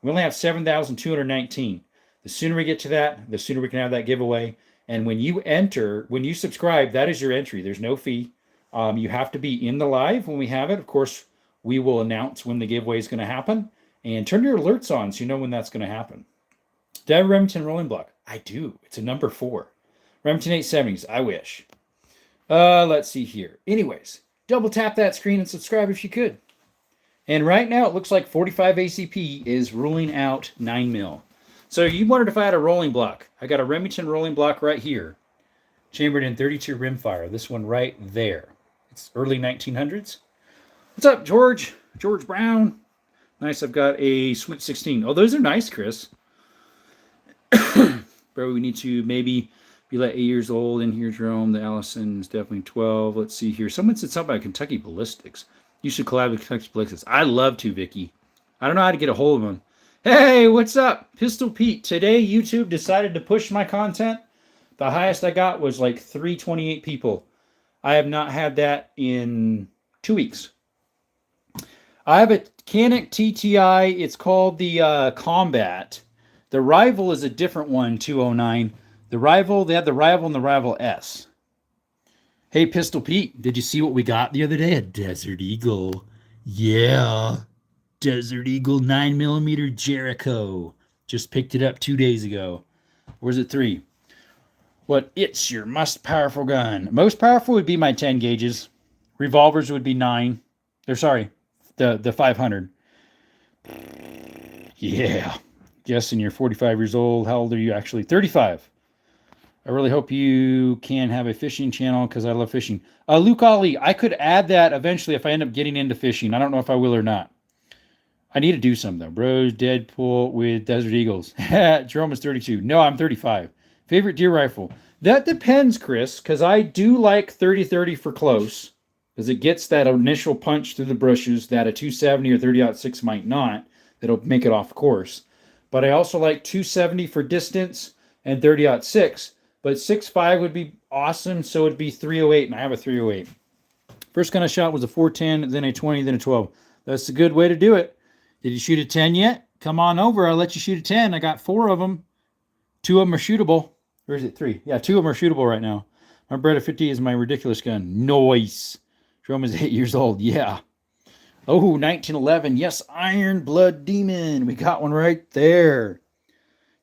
Speaker 1: We only have 7,219. The sooner we get to that, the sooner we can have that giveaway. And when you subscribe, that is your entry. There's no fee. You have to be in the live when we have it. Of course, we will announce when the giveaway is going to happen. And turn your alerts on so you know when that's going to happen. Do I have a Remington rolling block? I do. It's a number 4. Remington 870s. I wish. Let's see here. Anyways, double tap that screen and subscribe if you could. And right now, it looks like 45 ACP is ruling out 9mm. So you wondered if I had a rolling block. I got a Remington rolling block right here, chambered in 32 rimfire. This one right there. It's early 1900s. What's up, George? George Brown. Nice. I've got a Sweet 16. Oh, those are nice, Chris. Bro, we need to maybe be like 8 years old in here, Jerome. The Allison's definitely 12. Let's see here. Someone said something about Kentucky Ballistics. You should collab with Kentucky Ballistics. I'd love to, Vicky. I don't know how to get a hold of them. Hey, what's up? Pistol Pete. Today, YouTube decided to push my content. The highest I got was like 328 people. I have not had that in 2 weeks. I have a Canik TTI. It's called the Combat. The Rival is a different one, 209. The Rival, they had the Rival and the Rival S. Hey, Pistol Pete, did you see what we got the other day? A Desert Eagle. Yeah. Desert Eagle 9mm Jericho. Just picked it up 2 days ago. Or is it 3? What? It's your most powerful gun. Most powerful would be my 10 gauges. Revolvers would be 9. Or sorry, the 500. Yeah. Justin, you're 45 years old. How old are you actually? 35. I really hope you can have a fishing channel because I love fishing. Luke Ali, I could add that eventually if I end up getting into fishing. I don't know if I will or not. I need to do something though. Bros, Deadpool with Desert Eagles. Jerome is 32. No, I'm 35. Favorite deer rifle? That depends, Chris, because I do like 30-30 for close because it gets that initial punch through the bushes that a 270 or 30-06 might not. That'll make it off course. But I also like 270 for distance and 30-06. But 6.5 would be awesome, so it'd be 308, and I have a 308. First gun I shot was a 410, then a 20, then a 12. That's a good way to do it. Did you shoot a 10 yet? Come on over. I'll let you shoot a 10. I got 4 of them. 2 of them are shootable. Or is it 3? Yeah, 2 of them are shootable right now. My Beretta 50 is my ridiculous gun. Nice. Jerome is 8 years old. Yeah. Oh, 1911. Yes, Iron Blood Demon. We got one right there.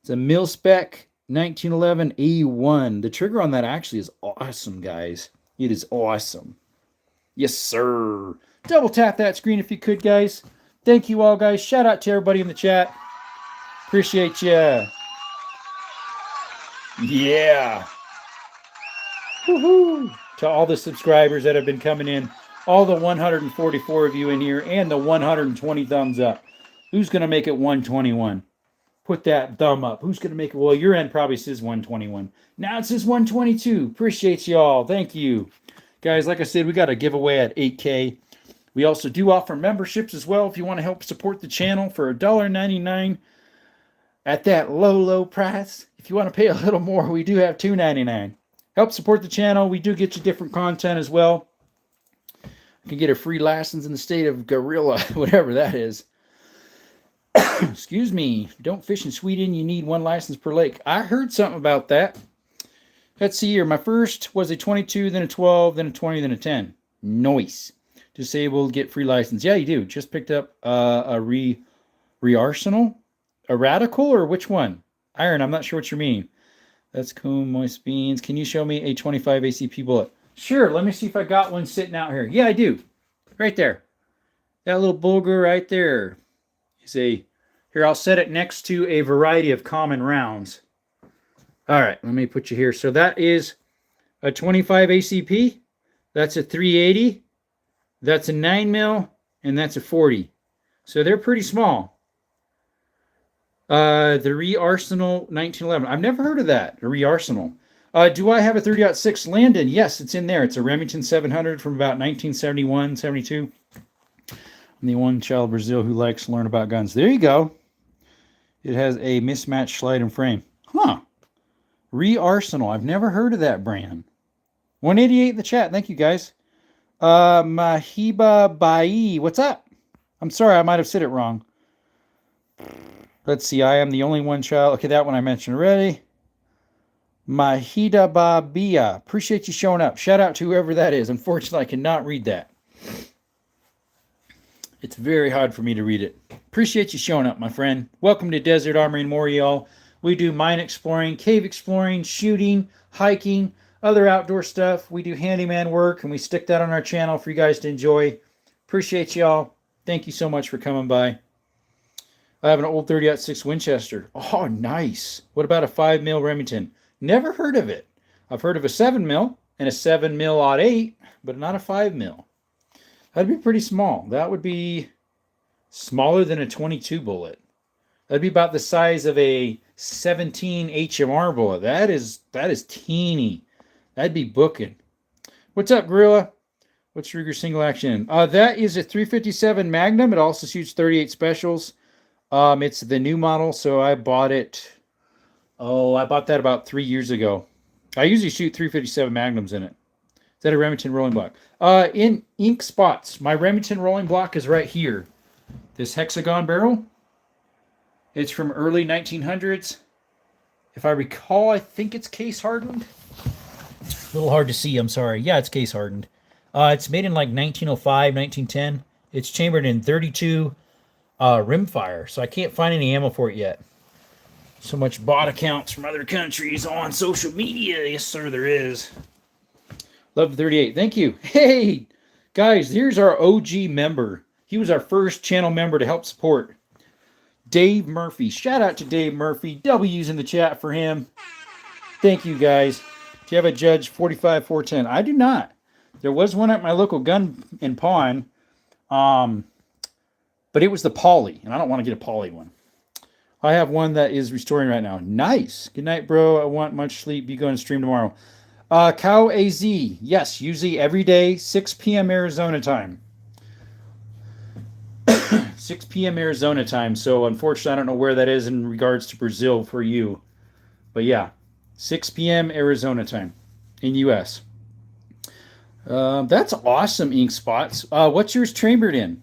Speaker 1: It's a mil-spec 1911 A1. The trigger on that actually is awesome, guys. It is awesome. Yes, sir. Double tap that screen if you could, guys. Thank you all, guys. Shout out to everybody in the chat. Appreciate ya. Yeah. Woohoo. To all the subscribers that have been coming in. All the 144 of you in here and the 120 thumbs up. Who's going to make it 121? Put that thumb up. Who's going to make it? Well, your end probably says 121. Now it says 122. Appreciate y'all. Thank you. Guys, like I said, we got a giveaway at 8K. We also do offer memberships as well if you want to help support the channel for $1.99 at that low, low price. If you want to pay a little more, we do have $2.99. Help support the channel. We do get you different content as well. You can get a free license in the state of Gorilla, whatever that is. Excuse me. Don't fish in Sweden. You need 1 license per lake. I heard something about that. Let's see here. My first was a 22, then a 12, then a 20, then a 10. Nice. Disabled, get free license. Yeah, you do. Just picked up a Re-Arsenal? A Radical or which one? Iron, I'm not sure what you mean. That's cool. Moist beans. Can you show me a 25 ACP bullet? Sure. Let me see if I got one sitting out here. Yeah, I do. Right there. That little bulgur right there. Here, I'll set it next to a variety of common rounds. All right, let me put you here. So that is a 25 ACP. That's a 380. That's a 9mm, and that's a 40. So they're pretty small. The Re-Arsenal 1911. I've never heard of that, the Re-Arsenal. Do I have a 30-06 Landon? Yes, it's in there. It's a Remington 700 from about 1971, 72. I'm the one child of Brazil who likes to learn about guns. There you go. It has a mismatched slide and frame. Huh. Re-Arsenal. I've never heard of that brand. 188 in the chat. Thank you, guys. Mahiba Bai. What's up? I'm sorry, I might have said it wrong. Let's see. I am the only one child. Okay, that one I mentioned already. Mahida Babia. Appreciate you showing up. Shout out to whoever that is. Unfortunately, I cannot read that. It's very hard for me to read it. Appreciate you showing up, my friend. Welcome to Desert Armory and more, y'all. We do mine exploring, cave exploring, shooting, hiking, other outdoor stuff. We do handyman work, and we stick that on our channel for you guys to enjoy. Appreciate y'all. Thank you so much for coming by. I have an old 30-06 Winchester. Oh, nice. What about a 5 mil Remington? Never heard of it. I've heard of a 7 mil and a 7 mil odd 8, but not a 5 mil. That'd be pretty small. That would be smaller than a 22 bullet. That'd be about the size of a 17 HMR bullet. That is teeny. That'd be booking. What's up, Gorilla? What's Ruger single action? That is a 357 Magnum. It also shoots 38 specials. It's the new model, so I bought it. Oh, I bought that about 3 years ago. I usually shoot 357 Magnums in it. Is that a Remington rolling block? In ink spots, my Remington rolling block is right here. This hexagon barrel. It's from early 1900s. If I recall, I think it's case hardened. It's a little hard to see, I'm sorry. Yeah, it's case hardened. It's made in like 1905, 1910. It's chambered in 32 rimfire, so I can't find any ammo for it yet. So much bot accounts from other countries on social media. Yes, sir, there is. Love 38. Thank you. Hey, guys, here's our OG member. He was our first channel member to help support. Dave Murphy. Shout out to Dave Murphy. W's in the chat for him. Thank you, guys. Do you have a Judge 45-410? I do not. There was one at my local gun and pawn, but it was the Poly, and I don't want to get a Poly one. I have one that is restoring right now. Nice. Good night, bro. I want much sleep. Be going to stream tomorrow. Cow AZ. Yes, usually every day, 6 p.m. Arizona time. 6 p.m. Arizona time. So unfortunately, I don't know where that is in regards to Brazil for you. But yeah, 6 p.m. Arizona time in U.S. That's awesome, Ink Spots. What's yours chambered in?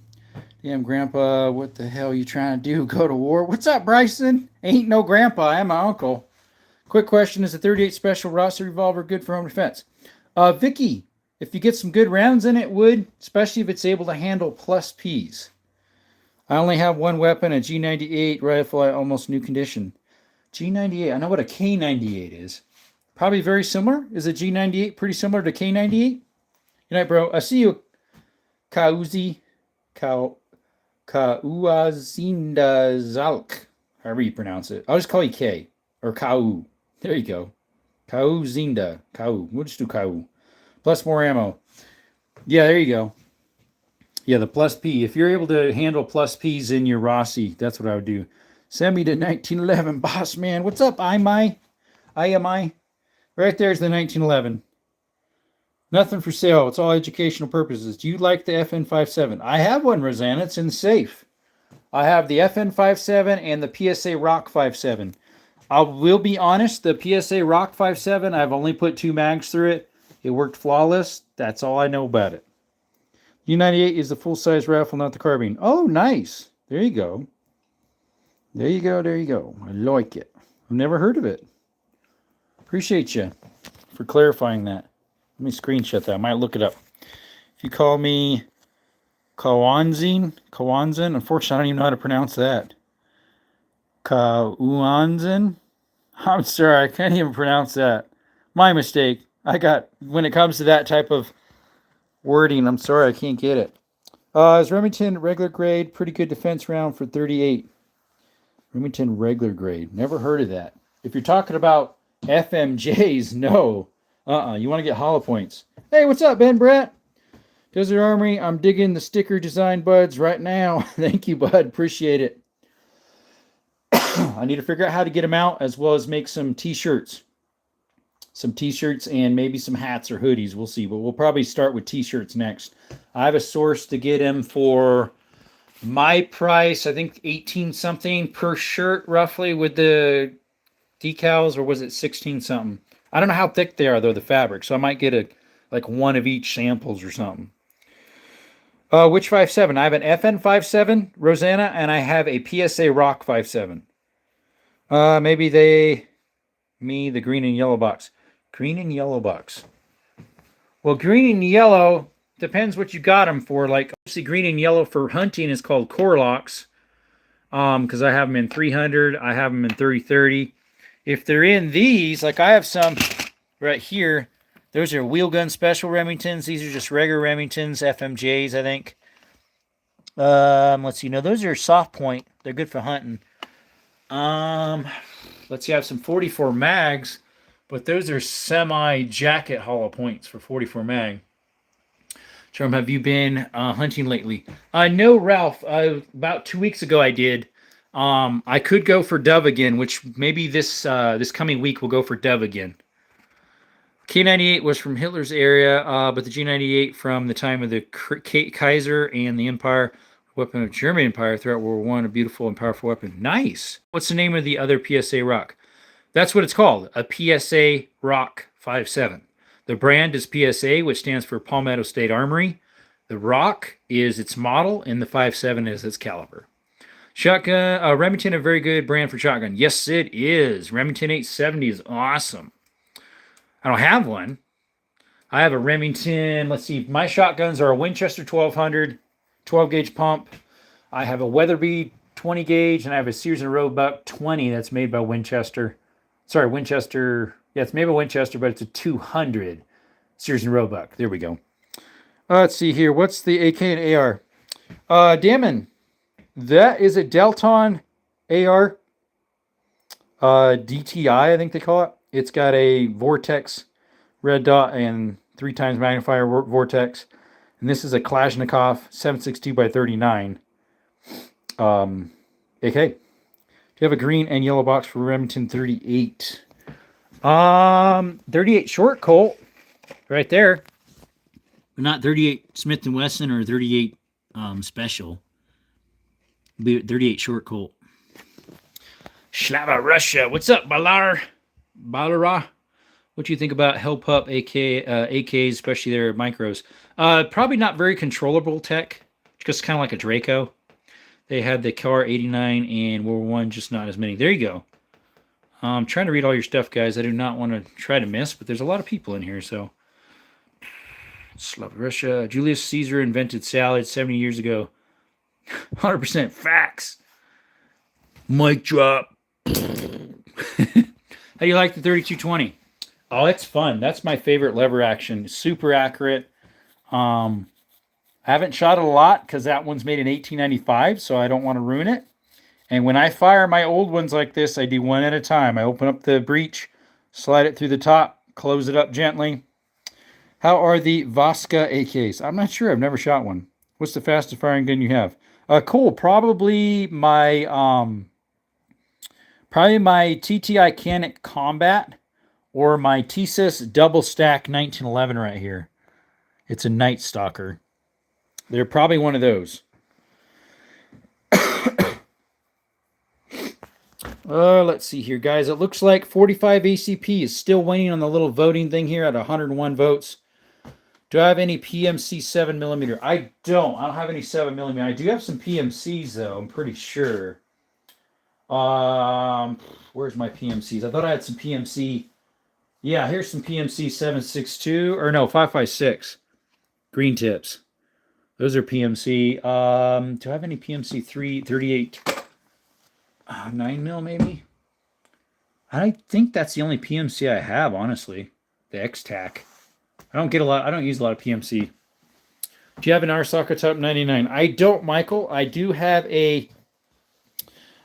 Speaker 1: Damn, Grandpa, what the hell are you trying to do? Go to war? What's up, Bryson? Ain't no Grandpa. I'm my uncle. Quick question. Is the 38 Special Rossi revolver good for home defense? Vicky, if you get some good rounds in it, would, especially if it's able to handle plus Ps. I only have one weapon, a G98 rifle, almost new condition. G98, I know what a K98 is. Probably very similar. Is a G98 pretty similar to K98? Good night, bro. I see you, Kauzi. Kauazindazalk. However you pronounce it. I'll just call you K. Or Kau. There you go. Kauzinda. Kau. We'll just do Kau. Plus more ammo. Yeah, there you go. Yeah, the plus P. If you're able to handle plus Ps in your Rossi, that's what I would do. Send me to 1911, boss man. What's up, IMI? IMI? Right there's the 1911. Nothing for sale. It's all educational purposes. Do you like the FN57? I have one, Rosanna. It's in the safe. I have the FN57 and the PSA Rock 57. I will be honest, the PSA Rock 57, I've only put 2 mags through it. It worked flawless. That's all I know about it. U98 is the full-size rifle, not the carbine. Oh, nice. There you go. There you go. There you go. I like it. I've never heard of it. Appreciate you for clarifying that. Let me screenshot that. I might look it up. If you call me Kawanzin, unfortunately, I don't even know how to pronounce that. Kawanzin? I'm sorry, I can't even pronounce that. My mistake. When it comes to that type of wording, I'm sorry, I can't get it. Is Remington regular grade? Pretty good defense round for 38. Remington regular grade. Never heard of that. If you're talking about FMJs, no. You want to get hollow points. Hey, what's up, Ben Brett? Desert Armory, I'm digging the sticker design buds right now. Thank you, bud. Appreciate it. I need to figure out how to get them out, as well as make some t-shirts. Some t-shirts and maybe some hats or hoodies. We'll see. But we'll probably start with t-shirts next. I have a source to get them for my price. I think 18 something per shirt, roughly, with the decals. Or was it 16 something? I don't know how thick they are, though, the fabric. So I might get like one of each samples or something. Which 57? I have an FN57, Rosanna, and I have a PSA Rock 57. Maybe the green and yellow box. Green and yellow box. Well, green and yellow depends what you got them for. Like, obviously, green and yellow for hunting is called Corlocks. Because I have them in 300. I have them in 30-30. If they're in these, like I have some right here. Those are wheel gun special Remingtons. These are just regular Remingtons, FMJs, I think. Let's see. No, those are soft point. They're good for hunting. Let's see. I have some 44 mags, but those are semi jacket hollow points for 44 mag. Charm, have you been hunting lately? No, Ralph. About 2 weeks ago, I did. I could go for dove again, which maybe this coming week we'll go for dove again. K98 was from Hitler's area, but the G98 from the time of the Kaiser and the Empire, weapon of German Empire throughout World War I, a beautiful and powerful weapon. Nice. What's the name of the other PSA rock? That's what it's called, a PSA Rock 5.7. The brand is PSA, which stands for Palmetto State Armory. The rock is its model, and the 5.7 is its caliber. Shotgun, Remington, a very good brand for shotgun. Yes, it is. Remington 870 is awesome. I don't have one. I have a Remington. Let's see. My shotguns are a Winchester 1200, 12 gauge pump. I have a Weatherby 20 gauge, and I have a Sears and Roebuck 20 that's made by Winchester. Sorry, Winchester. Yeah, it's made by Winchester, but it's a 200 Sears and Roebuck. There we go. Let's see here. What's the AK and AR? Damon, that is a Delton AR DTI, I think they call it. It's got a Vortex red dot and 3 times magnifier Vortex. And this is a Kalashnikov 7.62 by 39 AK. Do you have a green and yellow box for Remington 38? 38 short Colt right there. But not 38 Smith & Wesson or 38 special. 38 short Colt. Slava Russia. What's up, Balara? What do you think about Hell Pup AKs, especially their micros? Probably not very controllable tech. Just kind of like a Draco. They had the Kar 89 and World War I, just not as many. There you go. I'm trying to read all your stuff, guys. I do not want to try to miss, but there's a lot of people in here, so. Slava Russia. Julius Caesar invented salad 70 years ago. 100% facts. Mic drop. How do you like the 3220? Oh, it's fun. That's my favorite lever action. Super accurate. I haven't shot it a lot because that one's made in 1895, so I don't want to ruin it. And when I fire my old ones like this, I do one at a time. I open up the breech, slide it through the top, close it up gently. How are the Vasca AKs? I'm not sure. I've never shot one. What's the fastest firing gun you have? Cool. Probably my TTI Canic Combat or my TSIS Double Stack 1911 right here. It's a Night Stalker. They're probably one of those. Let's see here, guys. It looks like 45 ACP is still waiting on the little voting thing here at 101 votes. Do I have any PMC 7mm? I don't have any 7mm. I do have some PMCs, though, I'm pretty sure. Where's my PMCs? I thought I had some PMC. Yeah, here's some PMC 7.62, or no, 5.56. Green tips. Those are PMC. Do I have any PMC 38? 9mm maybe? I think that's the only PMC I have, honestly. The X-Tac. I don't use a lot of PMC. Do you have an Arsaka Type 99? I don't, Michael. I do have a...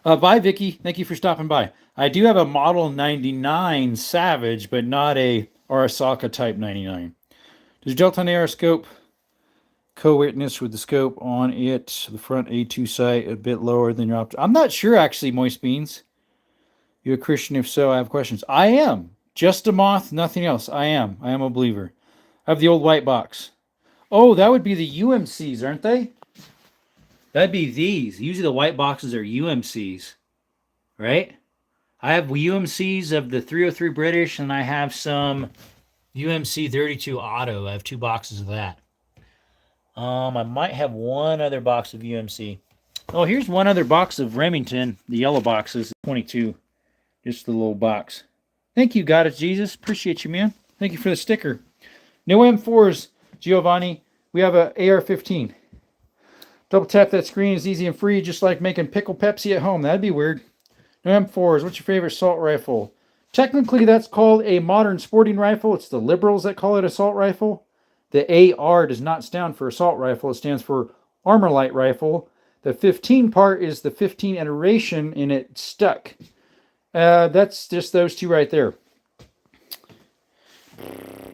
Speaker 1: bye, Vicky. Thank you for stopping by. I do have a Model 99 Savage, but not a Arsaka Type 99. Does Delta AR scope co-witness with the scope on it, the front A2 sight a bit lower than your I'm not sure, actually, Moist Beans. You a Christian? If so, I have questions. I am. Just a moth, nothing else. I am a believer. I have the old white box. Oh, that would be the UMCs, aren't they? That'd be these. Usually the white boxes are UMCs, right? I have UMCs of the 303 British, and I have some UMC 32 Auto. I have 2 boxes of that. I might have one other box of UMC. Oh, here's one other box of Remington. The yellow boxes, 22. Just the little box. Thank you, God is Jesus. Appreciate you, man. Thank you for the sticker. No M4s, Giovanni. We have a AR-15. Double tap that screen is easy and free, just like making pickle Pepsi at home. That'd be weird. No M4s. What's your favorite assault rifle? Technically, that's called a modern sporting rifle. It's the liberals that call it assault rifle. The AR does not stand for assault rifle. It stands for Armalite rifle. The 15 part is the 15 iteration, and it stuck. That's just those two right there.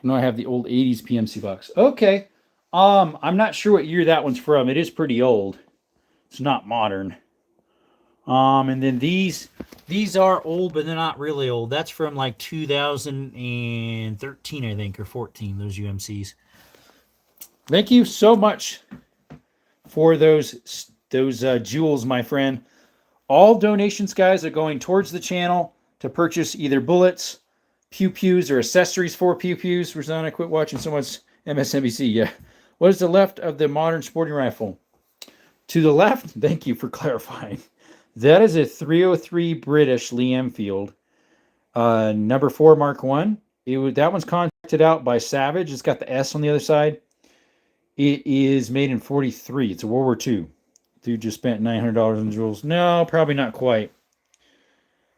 Speaker 1: No, I have the old 80s PMC box. Okay. I'm not sure what year that one's from. It is pretty old. It's not modern. And then these are old, but they're not really old. That's from like 2013, I think, or 14, those UMCs. Thank you so much for those jewels, my friend. All donations, guys, are going towards the channel to purchase either bullets, pew-pews, or accessories for pew-pews. Rosanna, quit watching so much MSNBC. Yeah. What is the left of the modern sporting rifle? To the left, thank you for clarifying. That is a 303 British Lee Enfield, number 4 Mark 1. That one's contracted out by Savage. It's got the S on the other side. It is made in 43. It's a World War II. Dude just spent $900 on jewels. No, probably not quite.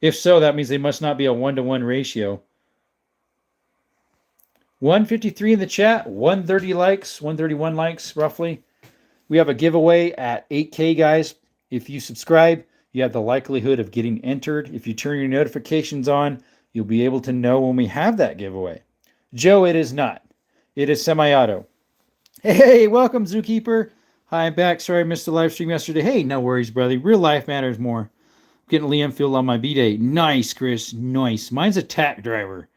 Speaker 1: If so, that means they must not be a 1-to-1 ratio. 153 in the chat, 130 likes, 131 likes roughly. We have a giveaway at 8K, guys. If you subscribe, you have the likelihood of getting entered. If you turn your notifications on, you'll be able to know when we have that giveaway. Joe, it is not. It is semi-auto. Hey, welcome, Zookeeper. Hi, I'm back. Sorry I missed the live stream yesterday. Hey, no worries, brother. Real life matters more. I'm getting Lee Enfield on my B-Day. Nice, Chris. Nice. Mine's a tack driver.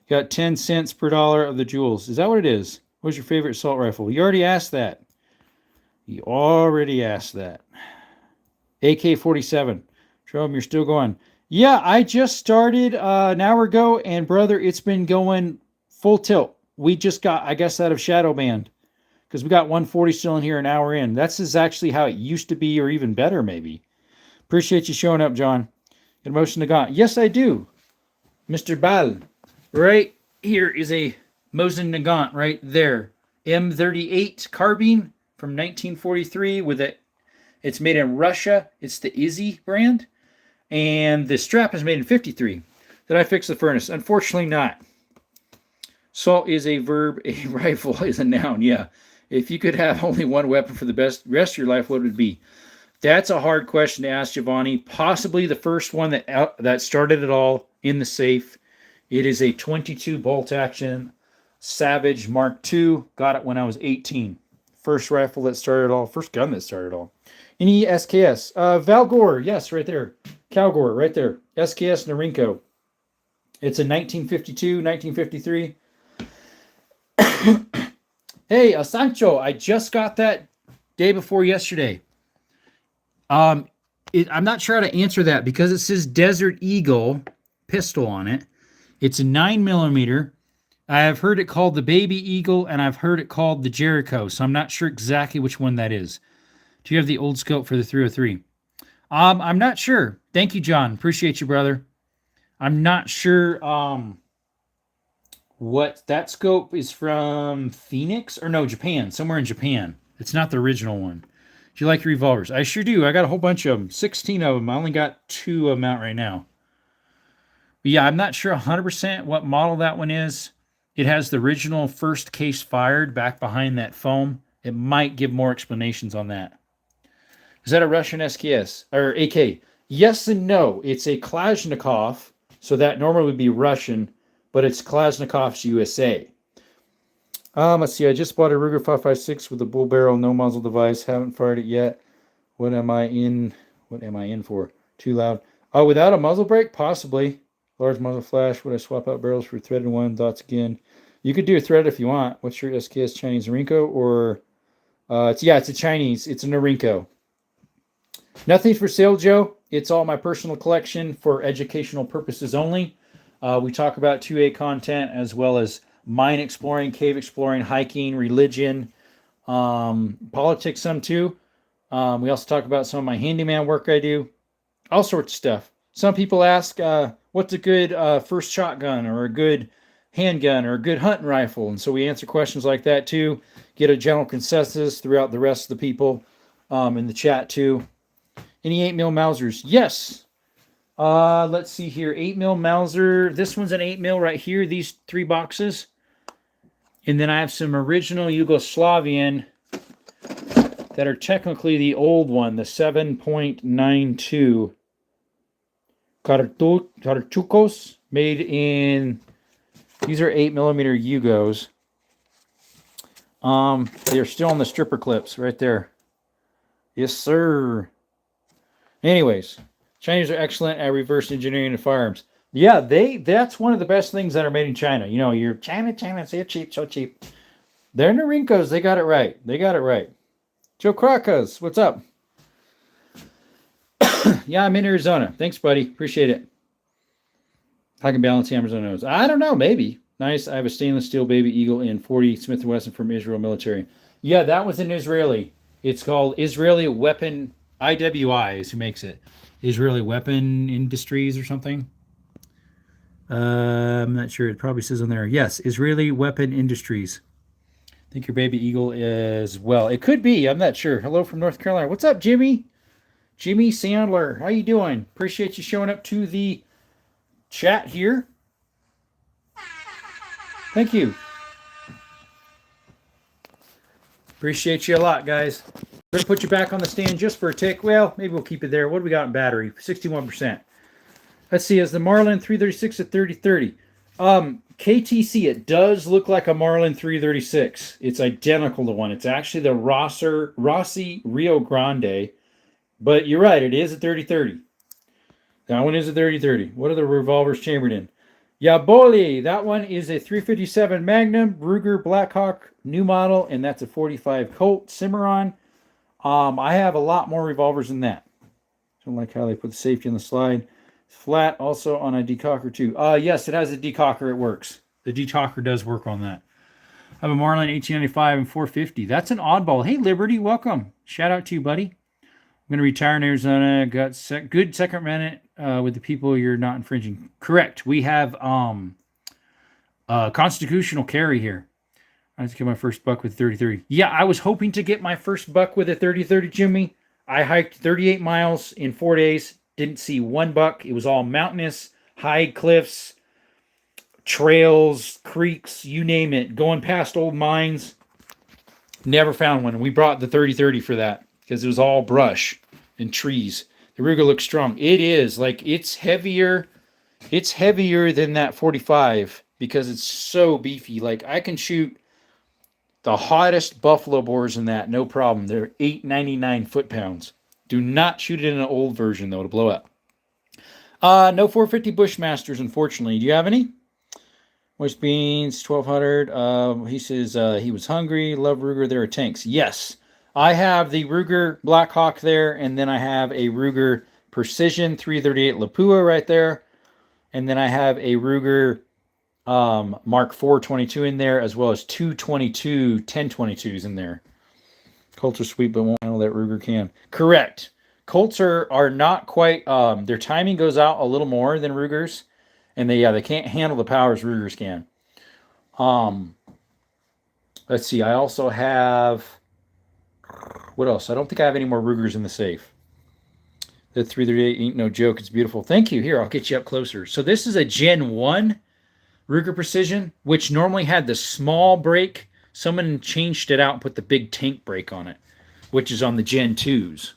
Speaker 1: Got 10 cents per dollar of the jewels. Is that what it is? What's your favorite assault rifle? You already asked that. You already asked that. AK-47. Show them you're still going. Yeah, I just started an hour ago, and brother, it's been going full tilt. We just got, I guess, out of shadow band because we got 140 still in here an hour in. That's actually how it used to be, or even better, maybe. Appreciate you showing up, John. Get a motion to God. Yes, I do. Mr. Bal. Right here is a Mosin Nagant right there. M38 carbine from 1943 with it. It's made in Russia. It's the Izzy brand. And the strap is made in 53. Did I fix the furnace? Unfortunately not. Salt is a verb. A rifle is a noun. Yeah. If you could have only one weapon for the rest of your life, what would it be? That's a hard question to ask, Giovanni. Possibly the first one that started it all in the safe. It is a 22 bolt action Savage Mark II. Got it when I was 18. First rifle that started it all. First gun that started it all. Any SKS. Valgore. Yes, right there. Calgore, right there. SKS Norinco. It's a 1952, 1953. Hey, Sancho, I just got that day before yesterday. I'm not sure how to answer that because it says Desert Eagle pistol on it. It's a 9mm. I have heard it called the Baby Eagle, and I've heard it called the Jericho, so I'm not sure exactly which one that is. Do you have the old scope for the 303? I'm not sure. Thank you, John. Appreciate you, brother. I'm not sure what that scope is from. Phoenix? Or no, Japan. Somewhere in Japan. It's not the original one. Do you like your revolvers? I sure do. I got a whole bunch of them. 16 of them. I only got 2 of them out right now. But yeah, I'm not sure 100% what model that one is. It has the original first case fired back behind that foam. It might give more explanations on that. Is that a Russian SKS or AK? Yes and no. It's a Kalashnikov, so that normally would be Russian, but it's Kalashnikov's USA. Let's see. I just bought a Ruger 5.56 with a bull barrel, no muzzle device. Haven't fired it yet. What am I in for? Too loud. Oh, without a muzzle brake? Possibly. Large muzzle flash. Would I swap out barrels for threaded one? Thoughts again. You could do a thread if you want. What's your SKS Chinese Norinco? Or it's a Chinese. It's a Norinco. Nothing for sale, Joe. It's all my personal collection for educational purposes only. We talk about 2A content as well as mine exploring, cave exploring, hiking, religion, politics some too. We also talk about some of my handyman work I do. All sorts of stuff. Some people ask, what's a good first shotgun or a good handgun or a good hunting rifle? And so we answer questions like that too. Get a general consensus throughout the rest of the people in the chat too. Any 8mm Mausers? Yes. Let's see here. 8mm Mauser. This one's an 8mm right here. These 3 boxes. And then I have some original Yugoslavian that are technically the old one, the 7.92 Cartuchos, made in, these are 8mm Yugos. They're still on the stripper clips right there. Yes, sir. Anyways, Chinese are excellent at reverse engineering the firearms. Yeah, that's one of the best things that are made in China. You know, you're China, so cheap, so cheap. They're Norincos, they got it right. They got it right. Joe Krakas, what's up? Yeah, I'm in Arizona. Thanks, buddy. Appreciate it. I can balance hammers on nose. I don't know, maybe. Nice. I have a stainless steel Baby Eagle in 40 Smith & Wesson from Israel military. Yeah, that was an Israeli. It's called Israeli Weapon, IWI is who makes it. Israeli Weapon Industries or something. I'm not sure. It probably says on there. Yes, Israeli Weapon Industries. I think your Baby Eagle as well. It could be. I'm not sure. Hello from North Carolina. What's up, Jimmy? Jimmy Sandler. How you doing? Appreciate you showing up to the chat here. Thank you. Appreciate you a lot, guys. We're going to put you back on the stand just for a tick. Well, maybe we'll keep it there. What do we got in battery? 61%. Let's see. Is the Marlin 336 at 3030? KTC, it does look like a Marlin 336. It's identical to one. It's actually the Rossi Rio Grande. But you're right. It is a 3030. That one is a 3030. What are the revolvers chambered in? Yaboli, that one is a 357 Magnum, Ruger Blackhawk, new model, and that's a 45 Colt Cimarron. I have a lot more revolvers than that. Don't like how they put the safety on the slide. Flat, also on a decocker too. Yes, it has a decocker. It works. The decocker does work on that. I have a Marlin 1895 and 450. That's an oddball. Hey, Liberty, welcome. Shout out to you, buddy. I'm going to retire in Arizona. Got good second minute with the people you're not infringing. Correct. We have constitutional carry here. I have to get my first buck with 30-30. Yeah, I was hoping to get my first buck with a 30-30, Jimmy. I hiked 38 miles in 4 days. Didn't see one buck. It was all mountainous, high cliffs, trails, creeks, you name it. Going past old mines. Never found one. We brought the 30-30 for that, because it was all brush and trees. The Ruger looks strong. It is. Like, it's heavier. It's heavier than that 45 because it's so beefy. Like, I can shoot the hottest buffalo boars in that, no problem. They're 899 foot-pounds. Do not shoot it in an old version, though. It'll blow up. No 450 Bushmasters, unfortunately. Do you have any? West Beans, 1200. He says he was hungry. Love Ruger. There are tanks. Yes. I have the Ruger Blackhawk there, and then I have a Ruger Precision 338 Lapua right there. And then I have a Ruger Mark IV 22 in there, as well as two 1022s in there. Colts are sweet, but won't handle that Ruger can. Correct. Colts are not quite, their timing goes out a little more than Ruger's. And they can't handle the powers Ruger's can. Let's see, I also have... What else? I don't think I have any more Rugers in the safe. The 338 ain't no joke. It's beautiful. Thank you. Here, I'll get you up closer. So this is a Gen 1 Ruger Precision, which normally had the small brake. Someone changed it out and put the big tank brake on it, which is on the Gen 2s.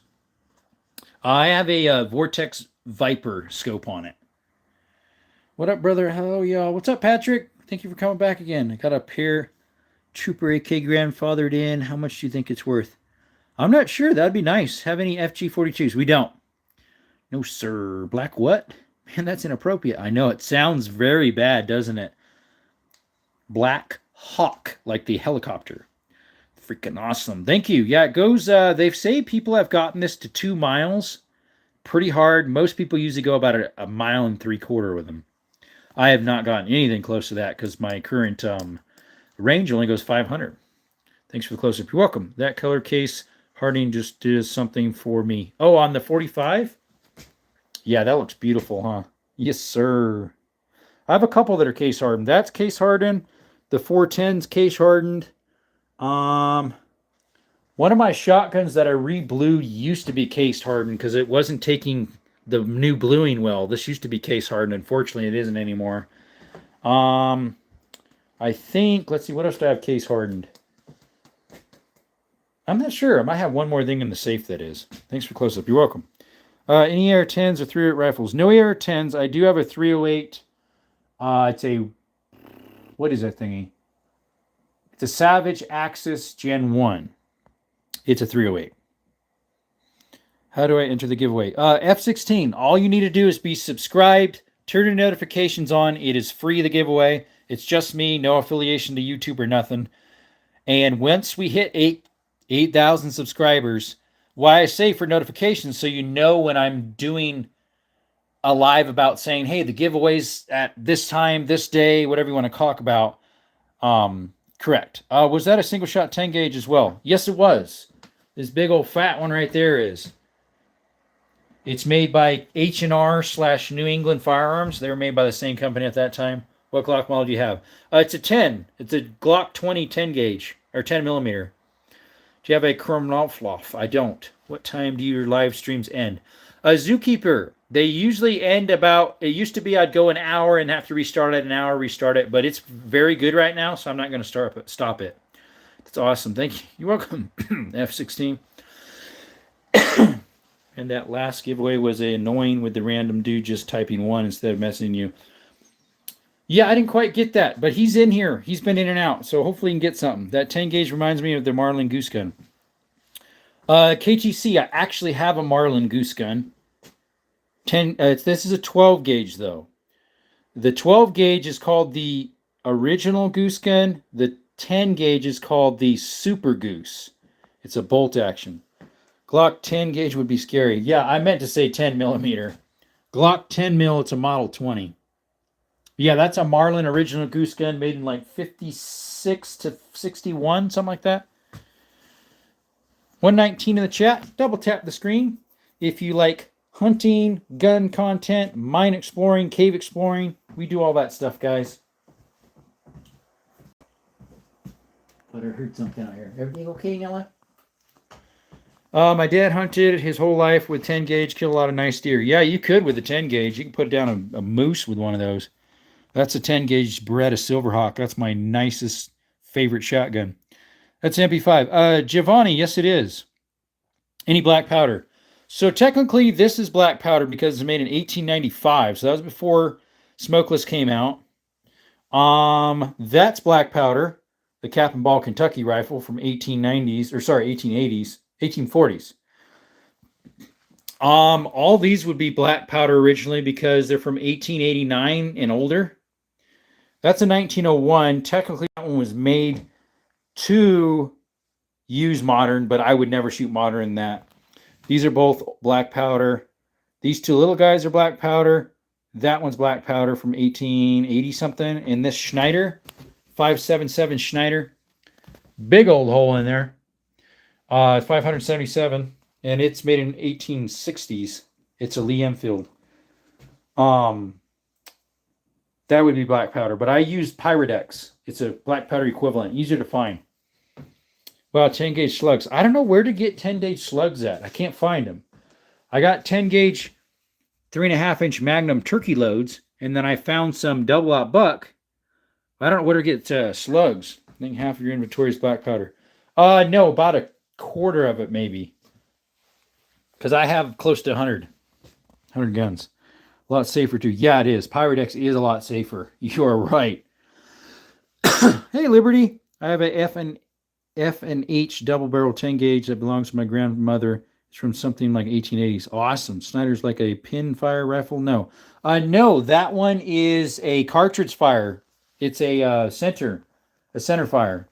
Speaker 1: I have a Vortex Viper scope on it. What up, brother? Hello, y'all. What's up, Patrick? Thank you for coming back again. I got a pair Trooper AK grandfathered in. How much do you think it's worth? I'm not sure. That'd be nice. Have any FG42s? We don't. No, sir. Black what? Man, that's inappropriate. I know. It sounds very bad, doesn't it? Black Hawk, like the helicopter. Freaking awesome. Thank you. Yeah, it goes, they've say people have gotten this to 2 miles. Pretty hard. Most people usually go about a mile and 3/4 with them. I have not gotten anything close to that because my current range only goes 500. Thanks for the close-up. You're welcome. That color case Harding just did something for me. Oh, on the 45? Yeah, that looks beautiful, huh? Yes, sir. I have a couple that are case hardened. That's case hardened. The 410's case hardened. One of my shotguns that I re-blued used to be case hardened because it wasn't taking the new bluing well. This used to be case hardened. Unfortunately, it isn't anymore. I think, let's see, what else do I have case hardened? I'm not sure. I might have one more thing in the safe that is. Thanks for close up. You're welcome. Any AR-10s or 308 rifles? No AR-10s. I do have a 308. It's a, what is that thingy? It's a Savage Axis Gen 1. It's a 308. How do I enter the giveaway? F16. All you need to do is be subscribed, turn your notifications on. It is free, the giveaway. It's just me, no affiliation to YouTube or nothing. And once we hit 8,000 subscribers, why I say for notifications, so you know when I'm doing a live about saying, hey, the giveaway's at this time, this day, whatever you want to talk about. Correct. Was that a single shot 10 gauge as well? Yes, it was. This big old fat one right there is. It's made by H&R/New England Firearms. They were made by the same company at that time. What Glock model do you have? It's a 10. It's a Glock 20 10 gauge, or 10 millimeter. Do you have a Krumlov? I don't. What time do your live streams end? Zookeeper, they usually end about, it used to be I'd go an hour and have to restart it, an hour, restart it, but it's very good right now, so I'm not going to stop it. That's awesome. Thank you. You're welcome, F16. And that last giveaway was annoying with the random dude just typing 1 instead of messaging you. Yeah, I didn't quite get that, but he's in here. He's been in and out, so hopefully he can get something. That 10 gauge reminds me of the Marlin Goose Gun. KGC, I actually have a Marlin Goose Gun. This is a 12 gauge, though. The 12 gauge is called the original Goose Gun. The 10 gauge is called the Super Goose. It's a bolt action. Glock 10 gauge would be scary. Yeah, I meant to say 10 millimeter. Glock 10 mil, it's a Model 20. Yeah, that's a Marlin original Goose Gun made in like 56 to 61, something like that. 119 in the chat. Double tap the screen if you like hunting, gun content, mine exploring, cave exploring. We do all that stuff, guys. But I heard something out here. Everything okay, Nella? My dad hunted his whole life with 10 gauge, killed a lot of nice deer. Yeah, you could with a 10 gauge. You can put down a moose with one of those. That's a 10 gauge Beretta Silverhawk. That's my nicest favorite shotgun. That's MP5. Giovanni, yes it is. Any black powder? So technically this is black powder because it's made in 1895. So that was before smokeless came out. That's black powder. The Cap and Ball Kentucky rifle from 1890s, or sorry, 1880s. 1840s. All these would be black powder originally because they're from 1889 and older. That's a 1901. Technically, that one was made to use modern, but I would never shoot modern in that. These are both black powder. These two little guys are black powder. That one's black powder from 1880 something. And this Schneider, 577 Schneider, big old hole in there. 577, and it's made in 1860s. It's a Lee Enfield. That would be black powder, but I used Pyrodex. It's a black powder equivalent, easier to find. Well, 10 gauge slugs. I don't know where to get 10 gauge slugs at. I can't find them. I got 10 gauge 3.5 inch Magnum turkey loads, and then I found some double out buck. I don't know where to get slugs. I think half of your inventory is black powder. No, about a quarter of it maybe, because I have close to 100 guns. A lot safer too. Yeah, it is. Pyrodex is a lot safer. You are right. Hey, Liberty. I have a F&H double barrel 10 gauge that belongs to my grandmother. It's from something like 1880s. Awesome. Snyder's like a pin fire rifle. No, that one is a cartridge fire. It's a center fire.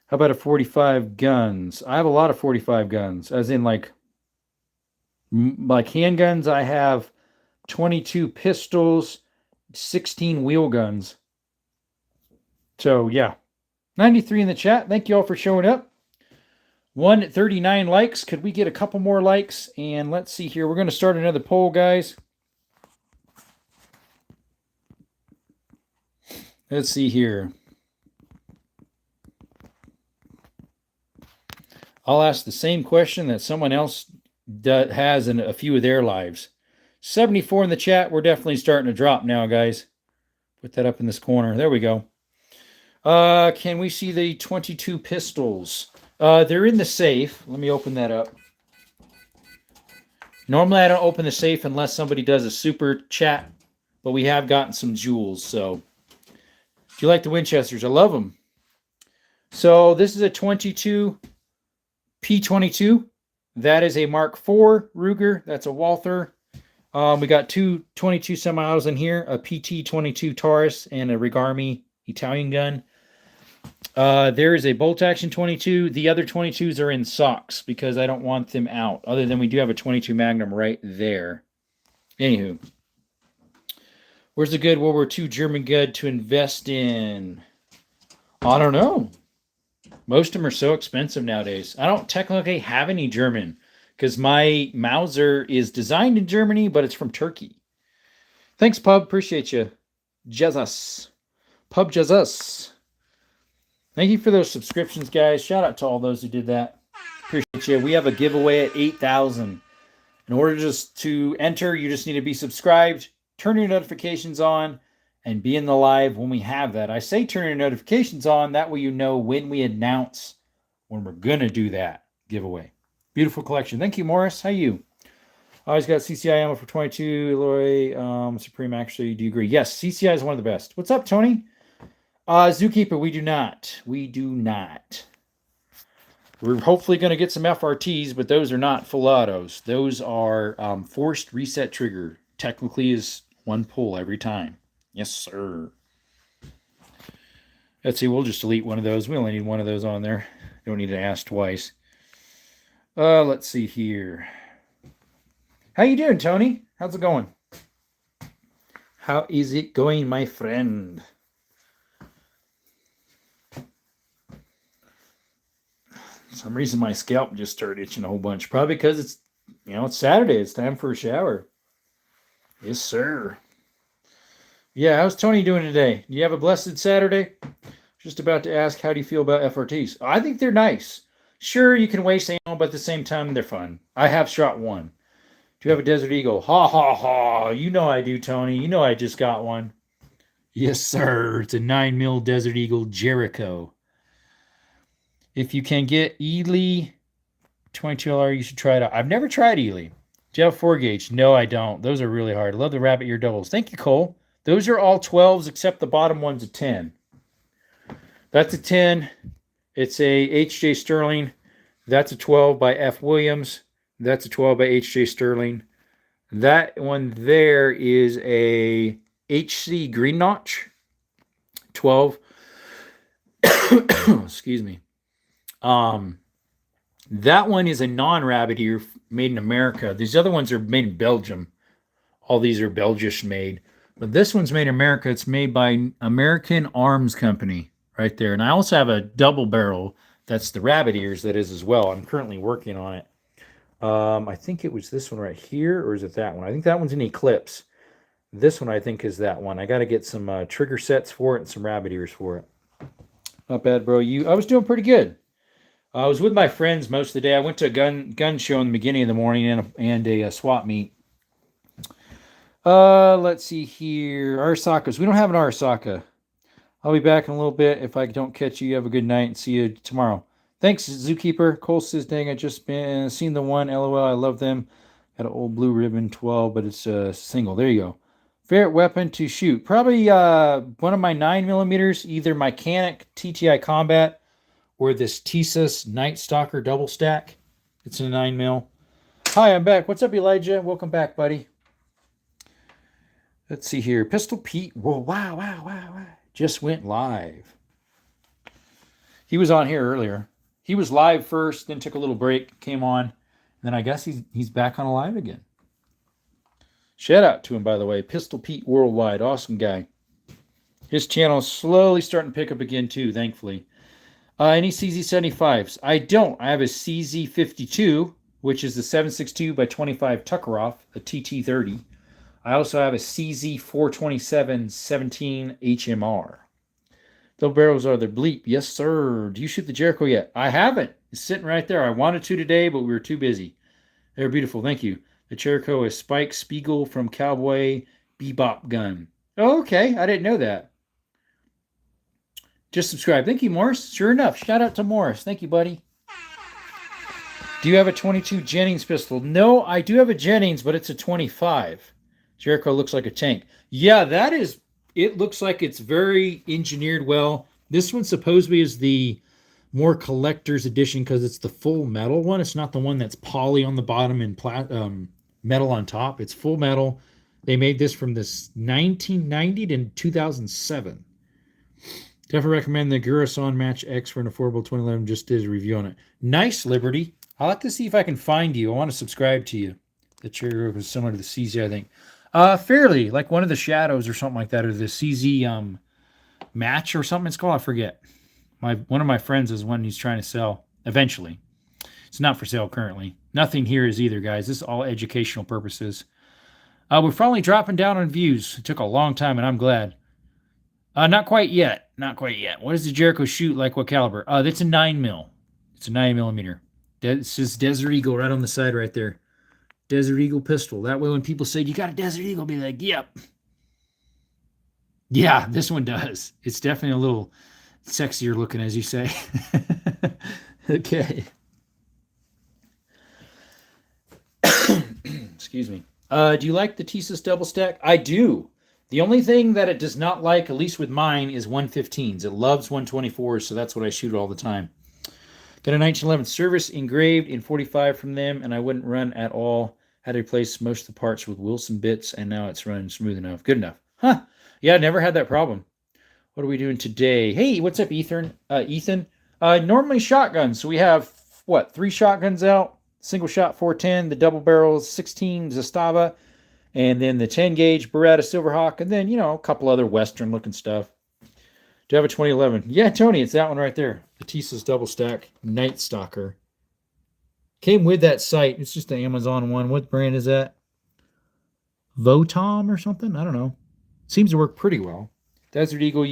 Speaker 1: How about a 45 guns? I have a lot of 45 guns, as in like handguns. I have 22 pistols, 16 wheel guns. So yeah, 93 in the chat. Thank you all for showing up. 139 likes. Could we get a couple more likes? And let's see here. We're going to start another poll, guys. Let's see here. I'll ask the same question that someone else has in a few of their lives. 74 in the chat. We're definitely starting to drop now, guys. Put that up in this corner. There we go. Can we see the 22 pistols? They're in the safe. Let me open that up. Normally, I don't open the safe unless somebody does a super chat, but we have gotten some jewels. So, do you like the Winchesters? I love them. So, this is a 22 P22. That is a Mark IV Ruger. That's a Walther. We got two 22 semi-autos in here, a PT22 Taurus and a Rigami Italian gun. There is a bolt action 22. The other 22s are in socks because I don't want them out. Other than we do have a 22 Magnum right there. Anywho, where's a good World War II German gun to invest in? I don't know. Most of them are so expensive nowadays. I don't technically have any German because my Mauser is designed in Germany, but it's from Turkey. Thanks, Pub. Appreciate you. Jesus. Pub Jesus. Thank you for those subscriptions, guys. Shout out to all those who did that. Appreciate you. We have a giveaway at 8,000. In order just to enter, you just need to be subscribed, turn your notifications on, and be in the live when we have that. I say turn your notifications on. That way you know when we announce when we're going to do that giveaway. Beautiful collection. Thank you, Morris. How you? Always got CCI ammo for 22. Eloy, Supreme, actually, do you agree? Yes, CCI is one of the best. What's up, Tony? Zookeeper, we do not. We do not. We're hopefully going to get some FRTs, but those are not full autos. Those are forced reset trigger. Technically is one pull every time. Yes, sir. Let's see, we'll just delete one of those. We only need one of those on there. Don't need to ask twice. Let's see here. How you doing, Tony? How's it going? How is it going, my friend? For some reason my scalp just started itching a whole bunch. Probably because it's, it's Saturday. It's time for a shower. Yes, sir. Yeah, how's Tony doing today? Do you have a blessed Saturday? Just about to ask, how do you feel about FRTs? I think they're nice. Sure, you can waste ammo, but at the same time, they're fun. I have shot one. Do you have a Desert Eagle? Ha, ha, ha. You know I do, Tony. You know I just got one. Yes, sir. It's a 9mm Desert Eagle Jericho. If you can get Ely 22LR, you should try it out. I've never tried Ely. Do you have a 4-gauge? No, I don't. Those are really hard. I love the rabbit ear doubles. Thank you, Cole. Those are all 12s except the bottom one's a 10. That's a 10. It's a H.J. Sterling. That's a 12 by F. Williams. That's a 12 by H.J. Sterling. That one there is a H.C. Green Notch 12. Excuse me. That one is a non-rabbit ear made in America. These other ones are made in Belgium. All these are Belgish made. But this one's made in America. It's made by American Arms Company right there. And I also have a double barrel. That's the rabbit ears that is as well. I'm currently working on it. I think it was this one right here, or is it that one? I think that one's an Eclipse. This one I think is that one. I got to get some trigger sets for it and some rabbit ears for it. Not bad, bro. I was doing pretty good. I was with my friends most of the day. I went to a gun show in the beginning of the morning and a swap meet. Let's see here. Arsakas. We don't have an Arasaka. I'll be back in a little bit. If I don't catch you, have a good night and see you tomorrow. Thanks, Zookeeper. Cole says, dang, I just seen the one. LOL, I love them. Got an old Blue Ribbon 12, but it's a single. There you go. Favorite weapon to shoot? Probably one of my 9mm, either my Canik TTI Combat or this Tesis Night Stalker double stack. It's a 9mm. Hi, I'm back. What's up, Elijah? Welcome back, buddy. Let's see here. Pistol Pete. Whoa, wow. Just went live. He was on here earlier. He was live first, then took a little break, came on, and then I guess he's back on live again. Shout out to him, by the way. Pistol Pete Worldwide. Awesome guy. His channel is slowly starting to pick up again, too, thankfully. Any CZ75s? I don't. I have a CZ52, which is the 7.62 by 25 Tuckeroff, a TT30. I also have a CZ427 17 HMR. Double barrels are the bleep. Yes, sir. Do you shoot the Jericho yet? I haven't. It's sitting right there. I wanted to today, but we were too busy. They're beautiful. Thank you. The Jericho is Spike Spiegel from Cowboy Bebop Gun. Oh, okay. I didn't know that. Just subscribe. Thank you, Morris. Sure enough. Shout out to Morris. Thank you, buddy. Do you have a 22 Jennings pistol? No, I do have a Jennings, but it's a 25. Jericho looks like a tank. Yeah, that is. It looks like it's very engineered well. This one supposedly is the more collector's edition because it's the full metal one. It's not the one that's poly on the bottom and metal on top. It's full metal. They made this from this 1990 to 2007. Definitely recommend the Gurasan Match X for an affordable 2011. Just did a review on it. Nice, Liberty. I'll have to see if I can find you. I want to subscribe to you. The trigger was similar to the CZ, I think. Fairly, like one of the Shadows or something like that, or the CZ Match or something it's called. I forget. One of my friends is one he's trying to sell eventually. It's not for sale currently. Nothing here is either, guys. This is all educational purposes. We're finally dropping down on views. It took a long time, and I'm glad. Not quite yet. Not quite yet. What does the Jericho shoot like? What caliber? That's a 9mm. It's a 9mm. It says Desert Eagle right on the side right there. Desert Eagle pistol. That way when people say, you got a Desert Eagle, be like, yep. Yeah, this one does. It's definitely a little sexier looking, as you say. Okay. Excuse me. Do you like the TSUS double stack? I do. The only thing that it does not like, at least with mine, is 115s. It loves 124s, so that's what I shoot all the time. Got a 1911 Service engraved in 45 from them, and I wouldn't run at all. Had to replace most of the parts with Wilson bits, and now it's running smooth enough. Good enough. Huh. Yeah, never had that problem. What are we doing today? Hey, what's up, Ethan? Normally shotguns. So we have, 3 shotguns out. Single shot 410, the double barrels 16 Zastava, and then the 10 gauge Beretta Silverhawk, and then, a couple other Western looking stuff. Do you have a 2011? Yeah, Tony, it's that one right there. The TSUS double stack Night Stalker. Came with that sight. It's just the Amazon one. What brand is that? Votom or something? I don't know. Seems to work pretty well. Desert Eagle,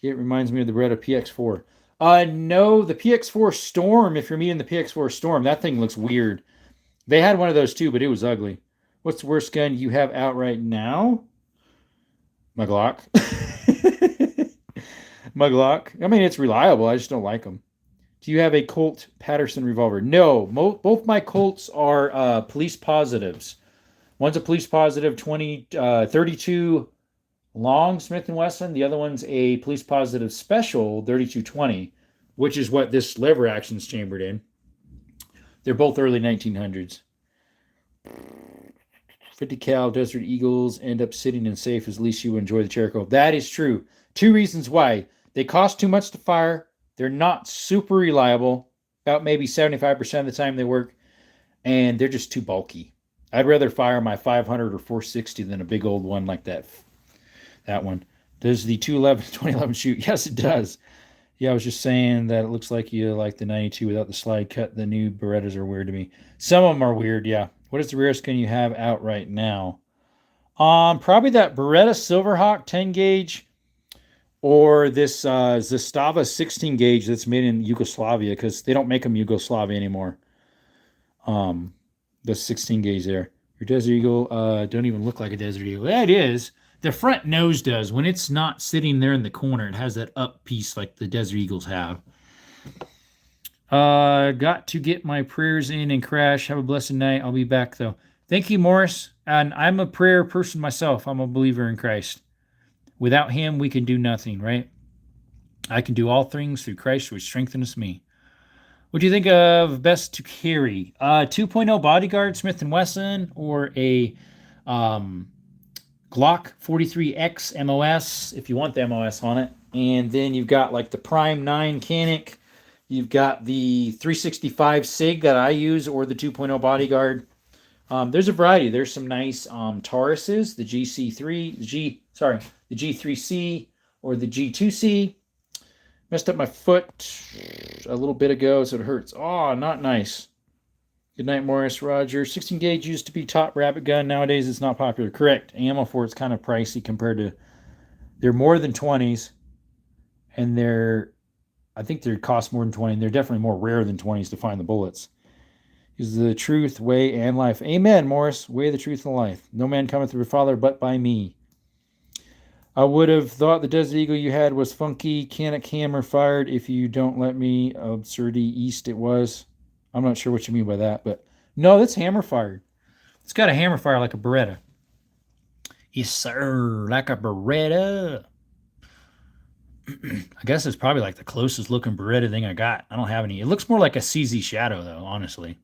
Speaker 1: it reminds me of the Beretta PX4. No, the PX4 Storm, if you're meeting the PX4 Storm, that thing looks weird. They had one of those too, but it was ugly. What's the worst gun you have out right now? My Glock. My Glock. I mean, it's reliable. I just don't like them. Do you have a Colt Patterson revolver? No. Both my Colts are police positives. One's a police positive 32 long Smith & Wesson. The other one's a police positive special 3220, which is what this lever action's chambered in. They're both early 1900s. 50 cal Desert Eagles end up sitting in safe as least you enjoy the Jericho. That is true. 2 reasons why. They cost too much to fire. They're not super reliable. About maybe 75% of the time they work. And they're just too bulky. I'd rather fire my 500 or 460 than a big old one like that. That one. Does the 2011 shoot? Yes, it does. Yeah, I was just saying that it looks like you like the 92 without the slide cut. The new Berettas are weird to me. Some of them are weird, yeah. What is the rarest gun you have out right now? Probably that Beretta Silverhawk 10 gauge or this Zastava 16 gauge that's made in Yugoslavia because they don't make them Yugoslavia anymore. The 16 gauge there. Your Desert Eagle don't even look like a Desert Eagle. Yeah, it is. The front nose does. When it's not sitting there in the corner, it has that up piece like the Desert Eagles have. Got to get my prayers in and crash. Have a blessed night. I'll be back, though. Thank you, Morris. And I'm a prayer person myself. I'm a believer in Christ. Without him, we can do nothing, right? I can do all things through Christ, which strengthens me. What do you think of best to carry? 2.0 Bodyguard Smith & Wesson or a Glock 43X MOS, if you want the MOS on it. And then you've got like the Prime 9 Canic. You've got the 365 SIG that I use or the 2.0 Bodyguard. There's a variety. There's some nice Tauruses, the the G3C or the G2C. Messed up my foot a little bit ago, so it hurts. Oh, not nice. Good night, Morris. Roger. 16 gauge used to be top rabbit gun. Nowadays, it's not popular. Correct. Ammo for it's kind of pricey compared to. They're more than 20s, and I think they cost more than 20. And they're definitely more rare than 20s to find the bullets. Is the truth, way, and life. Amen, Morris. Way, the truth, and life. No man cometh to the Father but by me. I would have thought the Desert Eagle you had was funky. Canic hammer fired. If you don't let me, absurdity east it was. I'm not sure what you mean by that, but no, that's hammer fired. It's got a hammer fire like a Beretta. Yes, sir, like a Beretta. I guess it's probably like the closest looking Beretta thing I got. I don't have any. It looks more like a CZ Shadow though, honestly.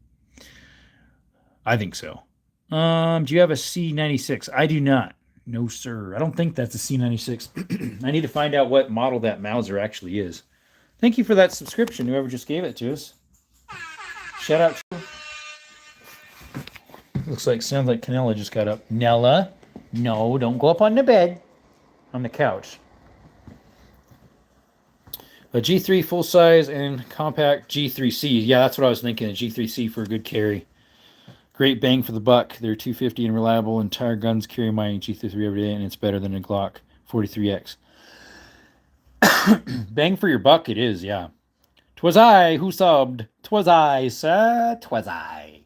Speaker 1: I think so. Do you have a C96? I do not. No, sir. I don't think that's a C96. I need to find out what model that Mauser actually is. Thank you for that subscription, whoever just gave it to us. Shout out to sounds like Canella just got up. Nella, no, don't go up on the bed. On the couch. A G3 full size and compact G3C. Yeah, that's what I was thinking. A G3C for a good carry. Great bang for the buck. They're 250 and reliable. Entire guns carry my G33 every day, and it's better than a Glock 43X. Bang for your buck, it is, yeah. 'Twas I who subbed. 'Twas I, sir. 'Twas I.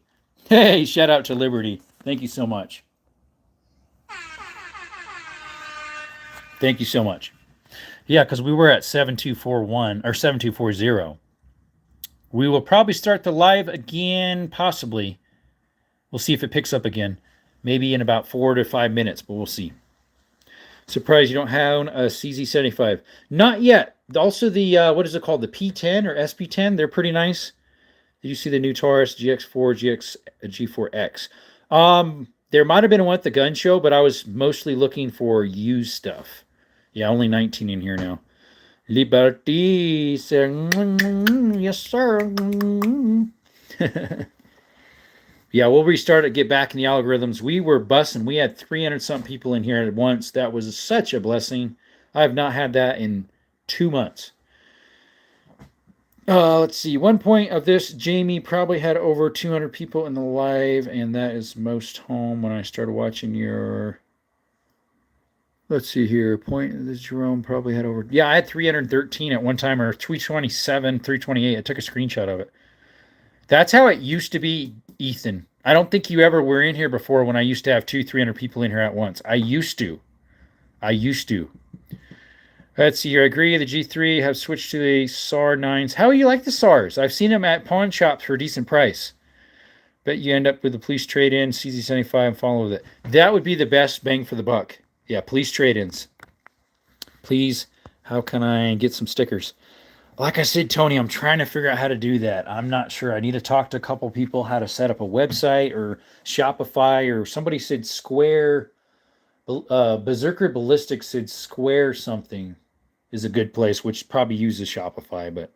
Speaker 1: Hey, shout out to Liberty. Thank you so much. Thank you so much. Yeah, because we were at 7241 or 7240. We will probably start the live again, possibly. We'll see if it picks up again. Maybe in about 4 to 5 minutes, but we'll see. Surprised you don't have a CZ75. Not yet. Also the, what is it called? The P10 or SP10. They're pretty nice. Did you see the new Taurus GX4, G4X? There might have been one at the gun show, but I was mostly looking for used stuff. Yeah, only 19 in here now. Liberty, yes, sir. Yeah, we'll restart it, get back in the algorithms. We were bussing. We had 300-something people in here at once. That was such a blessing. I have not had that in 2 months. Let's see. One point of this, Jamie probably had over 200 people in the live, and that is most home when I started watching your... Let's see here. Point that Jerome probably had over... Yeah, I had 313 at one time, or 327, 328. I took a screenshot of it. That's how it used to be, Ethan. I don't think you ever were in here before when I used to have 200-300 people in here at once. I used to. Let's see here. I agree. The G3 have switched to the SAR 9s. How do you like the SARs? I've seen them at pawn shops for a decent price. Bet you end up with the police trade-in, CZ75, and follow with it. That would be the best bang for the buck. Yeah, police trade-ins. Please, how can I get some stickers? Like I said, Tony, I'm trying to figure out how to do that. I'm not sure. I need to talk to a couple people how to set up a website or Shopify, or somebody said Square. Berserker Ballistics said Square something is a good place, which probably uses Shopify, but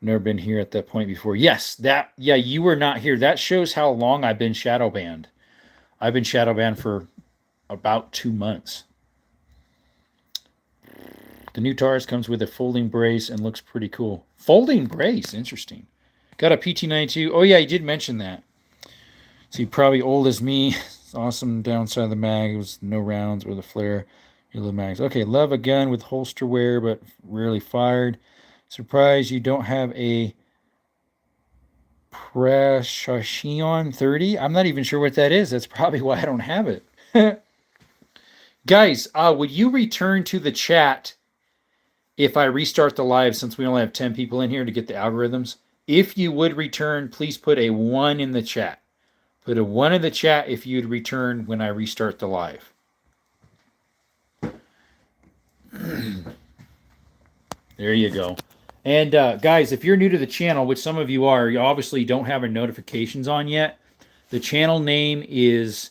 Speaker 1: never been here at that point before. Yes, yeah, you were not here. That shows how long I've been shadow banned. I've been shadow banned for about 2 months. The new Taurus comes with a folding brace and looks pretty cool. Folding brace, interesting. Got a PT92. Oh yeah, you did mention that. So you're probably old as me. It's awesome downside of the mag. It was no rounds or the flare. The mags. Okay, love a gun with holster wear, but rarely fired. Surprised you don't have a Precision 30. I'm not even sure what that is. That's probably why I don't have it. Guys, would you return to the chat if I restart the live, since we only have 10 people in here to get the algorithms? If you would return, please put a 1 in the chat. Put a 1 in the chat if you'd return when I restart the live. There you go. And guys, if you're new to the channel, which some of you are, you obviously don't have our notifications on yet. The channel name is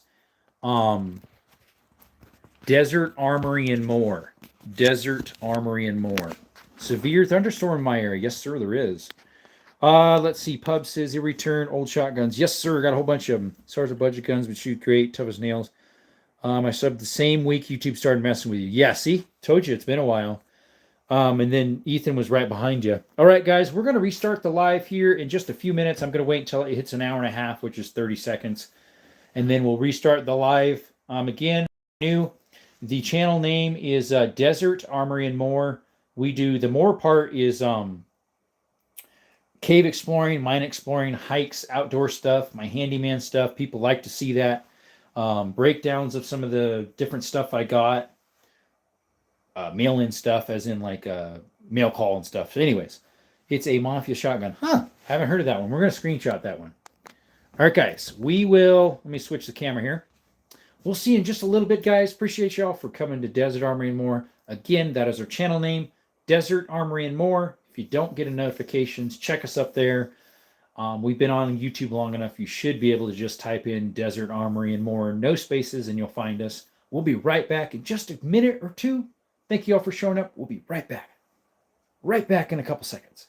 Speaker 1: Desert Armory and More. Desert Armory and More. Severe thunderstorm in my area. Yes, sir, there is. Let's see. Pub says he returned old shotguns. Yes, sir. Got a whole bunch of them. Sergeant budget guns, but shoot great. Tough as nails. I subbed the same week YouTube started messing with you. Yeah, see? Told you it's been a while. And then Ethan was right behind you. All right, guys, we're going to restart the live here in just a few minutes. I'm going to wait until it hits an hour and a half, which is 30 seconds. And then we'll restart the live. Again, new. The channel name is Desert Armory and More. We do, the more part is cave exploring, mine exploring, hikes, outdoor stuff, my handyman stuff. People like to see that. Breakdowns of some of the different stuff I got. Mail-in stuff, as in like mail call and stuff. So anyways, It's a Mafia shotgun. Huh. Haven't heard of that one. We're going to screenshot that one. All right, guys. We will... Let me switch the camera here. We'll see you in just a little bit, guys. Appreciate y'all for coming to Desert Armory and More. Again, that is our channel name, Desert Armory and More. If you don't get notifications, check us up there. We've been on YouTube long enough. You should be able to just type in Desert Armory and More, no spaces, and you'll find us. We'll be right back in just a minute or two. Thank you all for showing up. We'll be right back. Right back in a couple seconds.